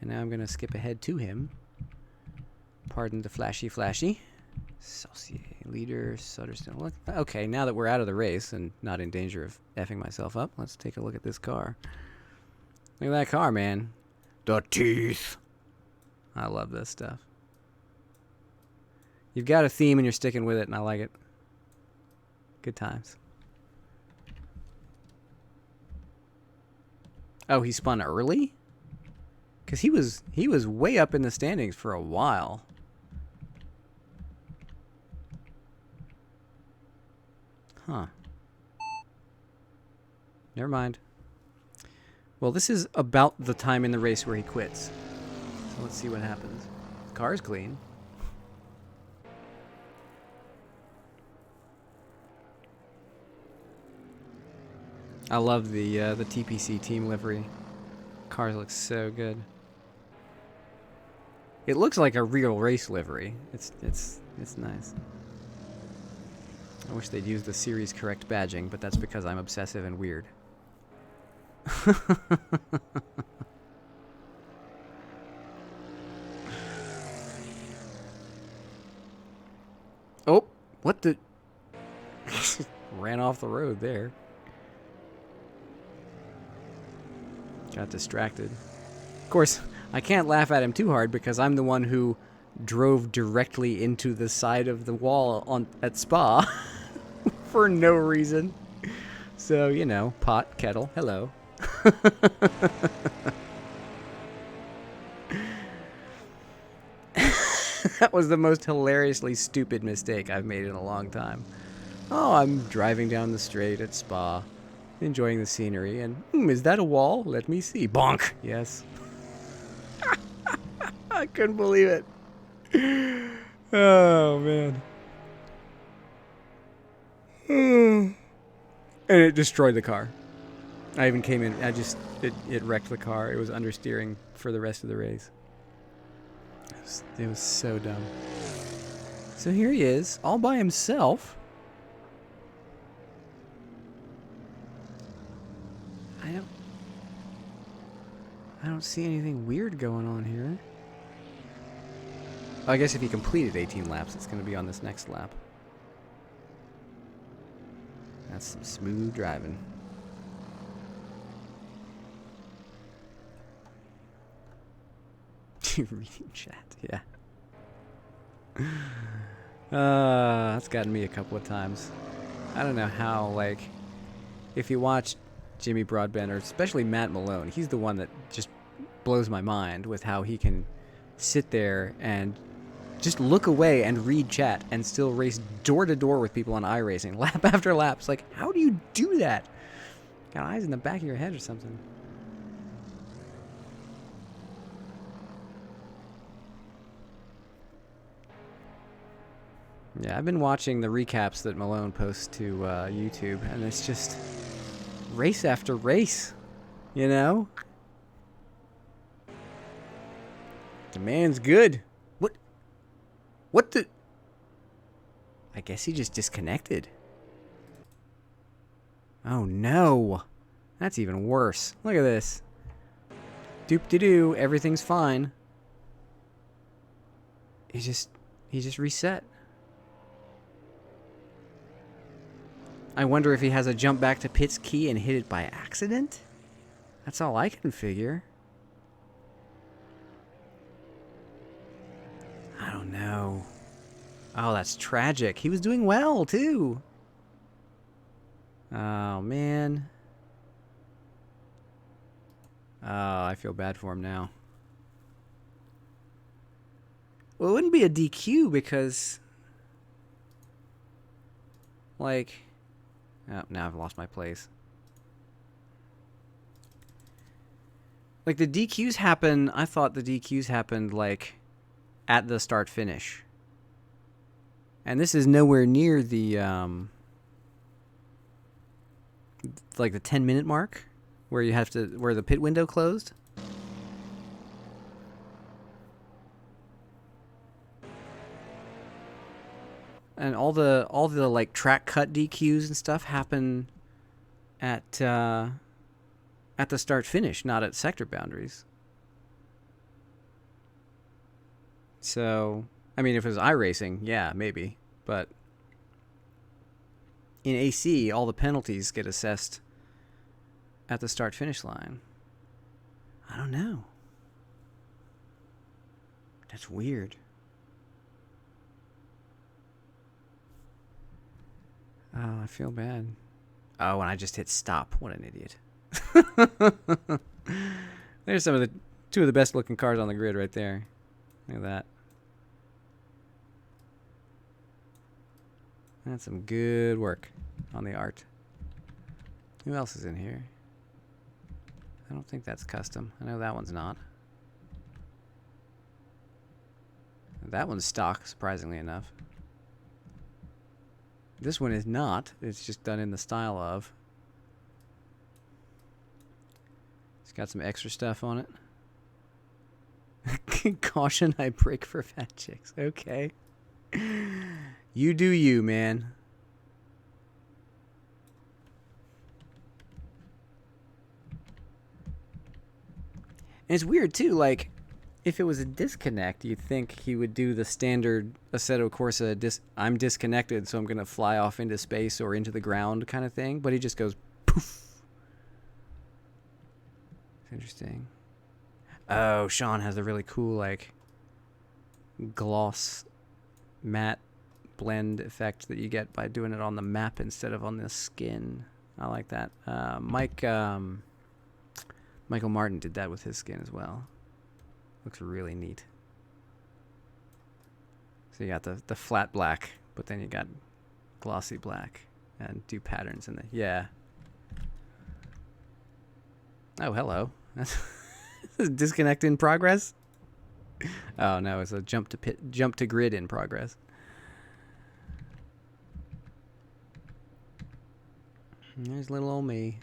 And now I'm going to skip ahead to him. Pardon the flashy. Saucier, leader, Sutterstone. Look, okay, now that we're out of the race and not in danger of effing myself up, let's take a look at this car. Look at that car, man. The teeth. I love this stuff. You've got a theme and you're sticking with it, and I like it. Good times. Oh, he spun early? Because he was way up in the standings for a while. Huh. Never mind. Well, this is about the time in the race where he quits. So let's see what happens. The car's clean. I love the TPC team livery. Cars look so good. It looks like a real race livery. It's nice. I wish they'd use the series correct badging, but that's because I'm obsessive and weird. Oh, what the? Ran off the road there. Got distracted. Of course, I can't laugh at him too hard because I'm the one who drove directly into the side of the wall at Spa for no reason. So, you know, pot, kettle, hello. That was the most hilariously stupid mistake I've made in a long time. Oh, I'm driving down the straight at Spa, enjoying the scenery, and, is that a wall? Let me see. Bonk! Yes. I couldn't believe it. Oh, man. And it destroyed the car. I even came in, it wrecked the car. It was understeering for the rest of the race. It was so dumb. So here he is, all by himself. I don't see anything weird going on here. I guess if he completed 18 laps, it's going to be on this next lap. That's some smooth driving. Reading chat, yeah. That's gotten me a couple of times. I don't know how, like, if you watch Jimmy Broadbent, or especially Matt Malone, he's the one that just blows my mind with how he can sit there and just look away and read chat and still race door to door with people on iRacing, lap after lap. It's like, how do you do that? Got eyes in the back of your head or something. Yeah, I've been watching the recaps that Malone posts to YouTube, and it's just race after race, you know? The man's good. What the? I guess he just disconnected. Oh no. That's even worse. Look at this. Doop-de-doo, everything's fine. He just reset. I wonder if he has a jump back to pits key and hit it by accident? That's all I can figure. I don't know. Oh, that's tragic. He was doing well, too. Oh, man. Oh, I feel bad for him now. Well, it wouldn't be a DQ because... like... oh, now I've lost my place. Like, the DQs happen... I thought the DQs happened, like, at the start-finish. And this is nowhere near the, like, the 10-minute mark, where you have to... where the pit window closed. And all the like track cut DQs and stuff happen at the start finish, not at sector boundaries. So, I mean, if it was iRacing, yeah, maybe, but in AC, all the penalties get assessed at the start finish line. I don't know. That's weird. Oh, I feel bad. Oh, and I just hit stop. What an idiot. There's two of the best looking cars on the grid right there. Look at that. That's some good work on the art. Who else is in here? I don't think that's custom. I know that one's not. That one's stock, surprisingly enough. This one is not. It's just done in the style of. It's got some extra stuff on it. Caution, I break for fat chicks. Okay. You do you, man. And it's weird, too. Like, if it was a disconnect, you'd think he would do the standard Assetto Corsa, I'm disconnected, so I'm going to fly off into space or into the ground kind of thing. But he just goes poof. It's interesting. Oh, Sean has a really cool, like, gloss matte blend effect that you get by doing it on the map instead of on the skin. I like that. Michael Martin did that with his skin as well. Looks really neat. So you got the flat black, but then you got glossy black and do patterns in the yeah. Oh, hello. That's disconnect in progress. Oh no, it's a jump to grid in progress. There's little old me.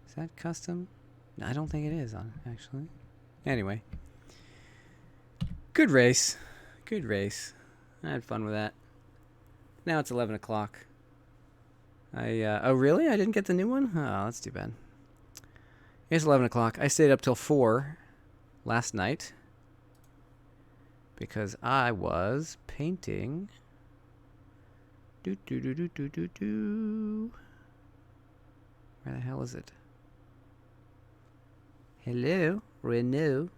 Is that custom? I don't think it is, actually. Anyway. Good race. Good race. I had fun with that. Now it's 11 o'clock. Oh, really? I didn't get the new one? Oh, that's too bad. It's 11 o'clock. I stayed up till 4 last night because I was painting Do do do do do do do. Where the hell is it? Hello, Renault.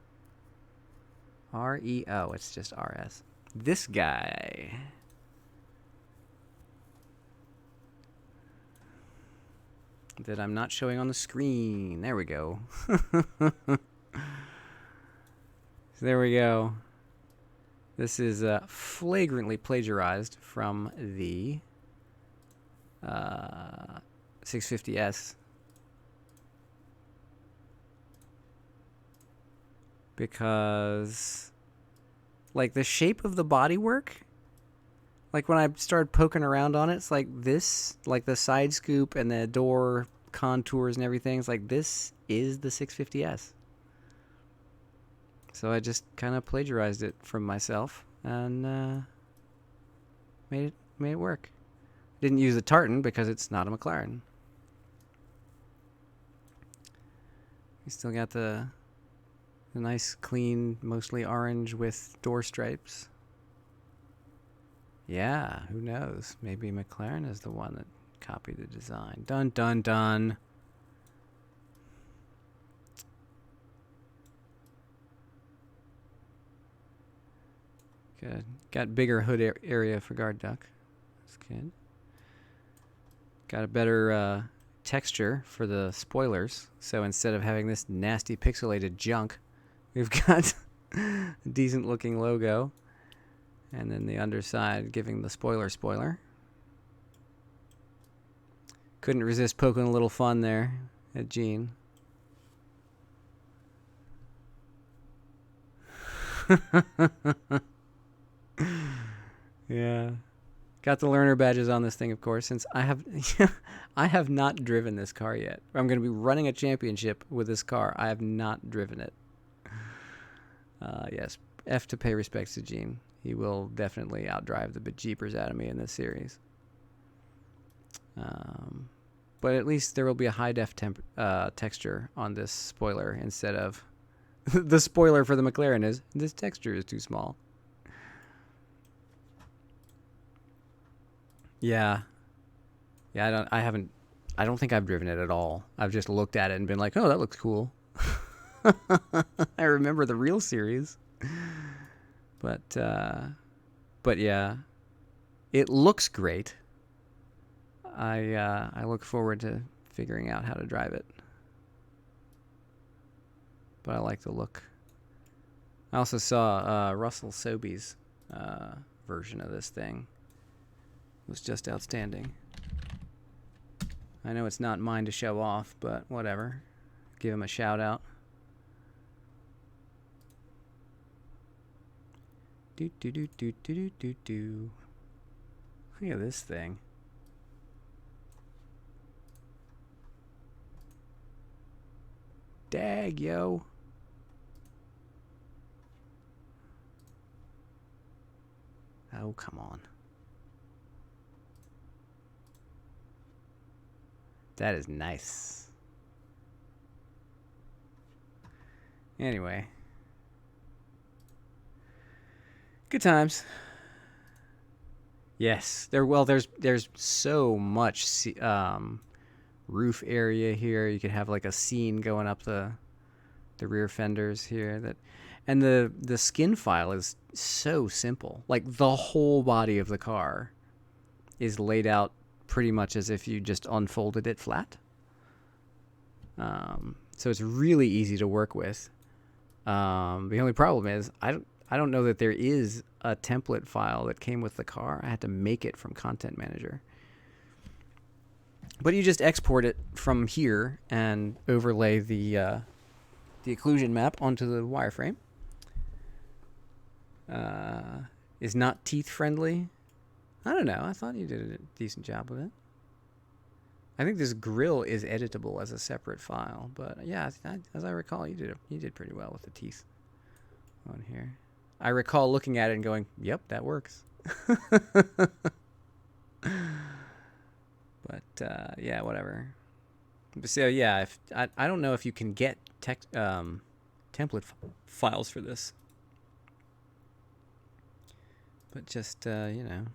REO. It's just RS. This guy. That I'm not showing on the screen. There we go. There we go. This is flagrantly plagiarized from the 650S. Because, like, the shape of the bodywork, like when I started poking around on it, it's like this, like the side scoop and the door contours and everything. It's like this is the 650S. So I just kind of plagiarized it from myself and made it work. Didn't use the tartan because it's not a McLaren. We still got the nice, clean, mostly orange with door stripes. Yeah, who knows? Maybe McLaren is the one that copied the design. Dun, dun, dun. Good. Got bigger hood area for guard duck. That's good. Got a better texture for the spoilers. So instead of having this nasty pixelated junk, we've got a decent looking logo. And then the underside giving the spoiler. Couldn't resist poking a little fun there at Gene. Yeah. Got the learner badges on this thing, of course, since I have not driven this car yet. I'm going to be running a championship with this car. I have not driven it. Yes, F to pay respects to Gene. He will definitely outdrive the bejeepers out of me in this series. But at least there will be a high def texture on this spoiler instead of the spoiler for the McLaren is this texture is too small. Yeah. Yeah, I don't think I've driven it at all. I've just looked at it and been like, "Oh, that looks cool." I remember the real series. But yeah. It looks great. I look forward to figuring out how to drive it. But I like the look. I also saw Russell Sobey's version of this thing. It was just outstanding. I know it's not mine to show off, but whatever. Give him a shout out. Do do do do do do do do. Look at this thing. Dag, yo. Oh, come on. That is nice. Anyway. Good times. Yes. There's so much roof area here. You could have like a scene going up the rear fenders here and the skin file is so simple. Like the whole body of the car is laid out pretty much as if you just unfolded it flat. So it's really easy to work with. The only problem is I don't know that there is a template file that came with the car. I had to make it from Content Manager. But you just export it from here and overlay the occlusion map onto the wireframe. Is not teeth friendly. I don't know. I thought you did a decent job with it. I think this grill is editable as a separate file, but yeah, as I recall, you did pretty well with the teeth on here. I recall looking at it and going, "Yep, that works." But yeah, whatever. So yeah, I don't know if you can get template files for this, but just you know,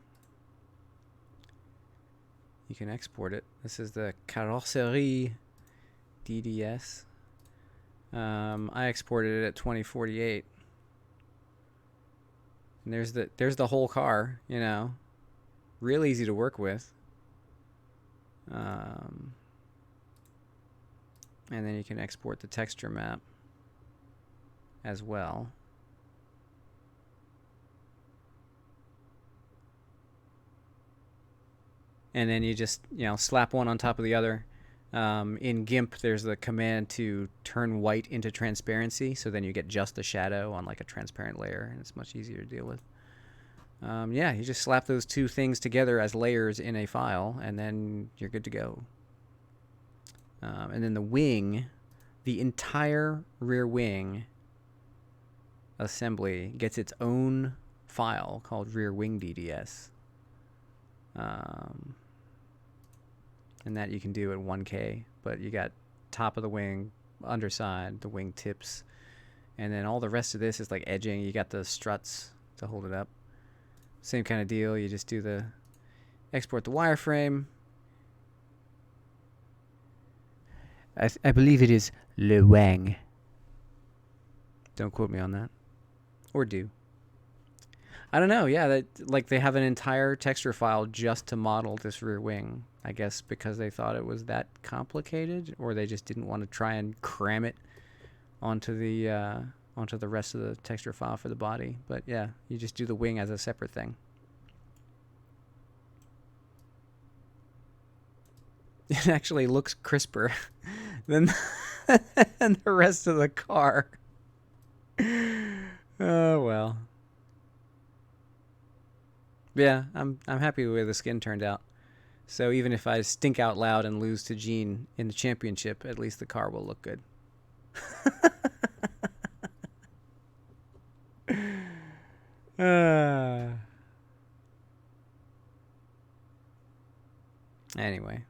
you can export it. This is the Carrosserie DDS. I exported it at 2048. And there's the whole car, you know. Real easy to work with. And then you can export the texture map as well. And then you just, you know, slap one on top of the other. In GIMP, there's the command to turn white into transparency, so then you get just the shadow on like a transparent layer, and it's much easier to deal with. Yeah, you just slap those two things together as layers in a file, and then you're good to go. And then the wing, the entire rear wing assembly gets its own file called rear wing DDS. And that you can do at 1K, but you got top of the wing, underside, the wing tips, and then all the rest of this is like edging. You got the struts to hold it up. Same kind of deal. You just do the export the wireframe. I believe it is Le Wang. Don't quote me on that. Or do. I don't know. Yeah, that, like they have an entire texture file just to model this rear wing. I guess because they thought it was that complicated, or they just didn't want to try and cram it onto the rest of the texture file for the body. But yeah, you just do the wing as a separate thing. It actually looks crisper than the rest of the car. Oh well. Yeah, I'm happy with the way the skin turned out. So even if I stink out loud and lose to Gene in the championship, at least the car will look good. Anyway.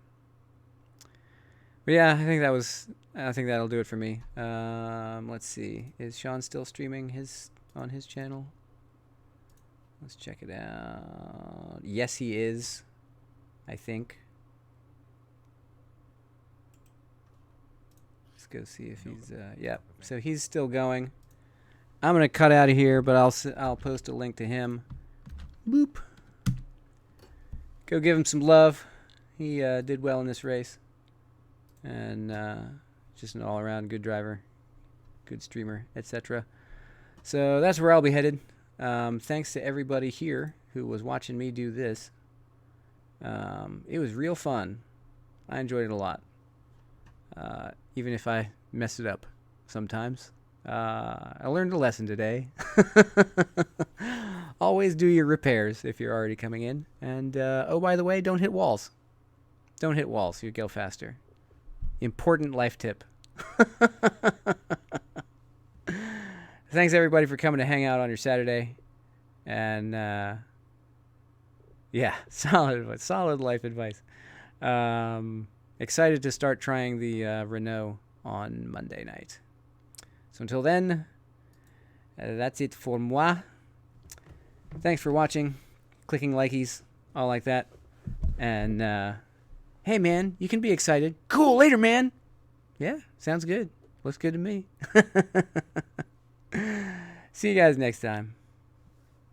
But yeah, I think that'll do it for me. Let's see. Is Sean still streaming on his channel? Let's check it out. Yes, he is. I think. Let's go see if he's. Yep. So he's still going. I'm gonna cut out of here, but I'll post a link to him. Boop. Go give him some love. He did well in this race, and just an all-around good driver, good streamer, etc. So that's where I'll be headed. Thanks to everybody here who was watching me do this. It was real fun. I enjoyed it a lot. Even if I messed it up sometimes. I learned a lesson today. Always do your repairs if you're already coming in. And, oh, by the way, don't hit walls. Don't hit walls. You go faster. Important life tip. Thanks, everybody, for coming to hang out on your Saturday. And, yeah, solid life advice. Excited to start trying the Renault on Monday night. So until then, that's it for moi. Thanks for watching, clicking likies, all like that. And, hey, man, you can be excited. Cool, later, man. Yeah, sounds good. Looks good to me. See you guys next time.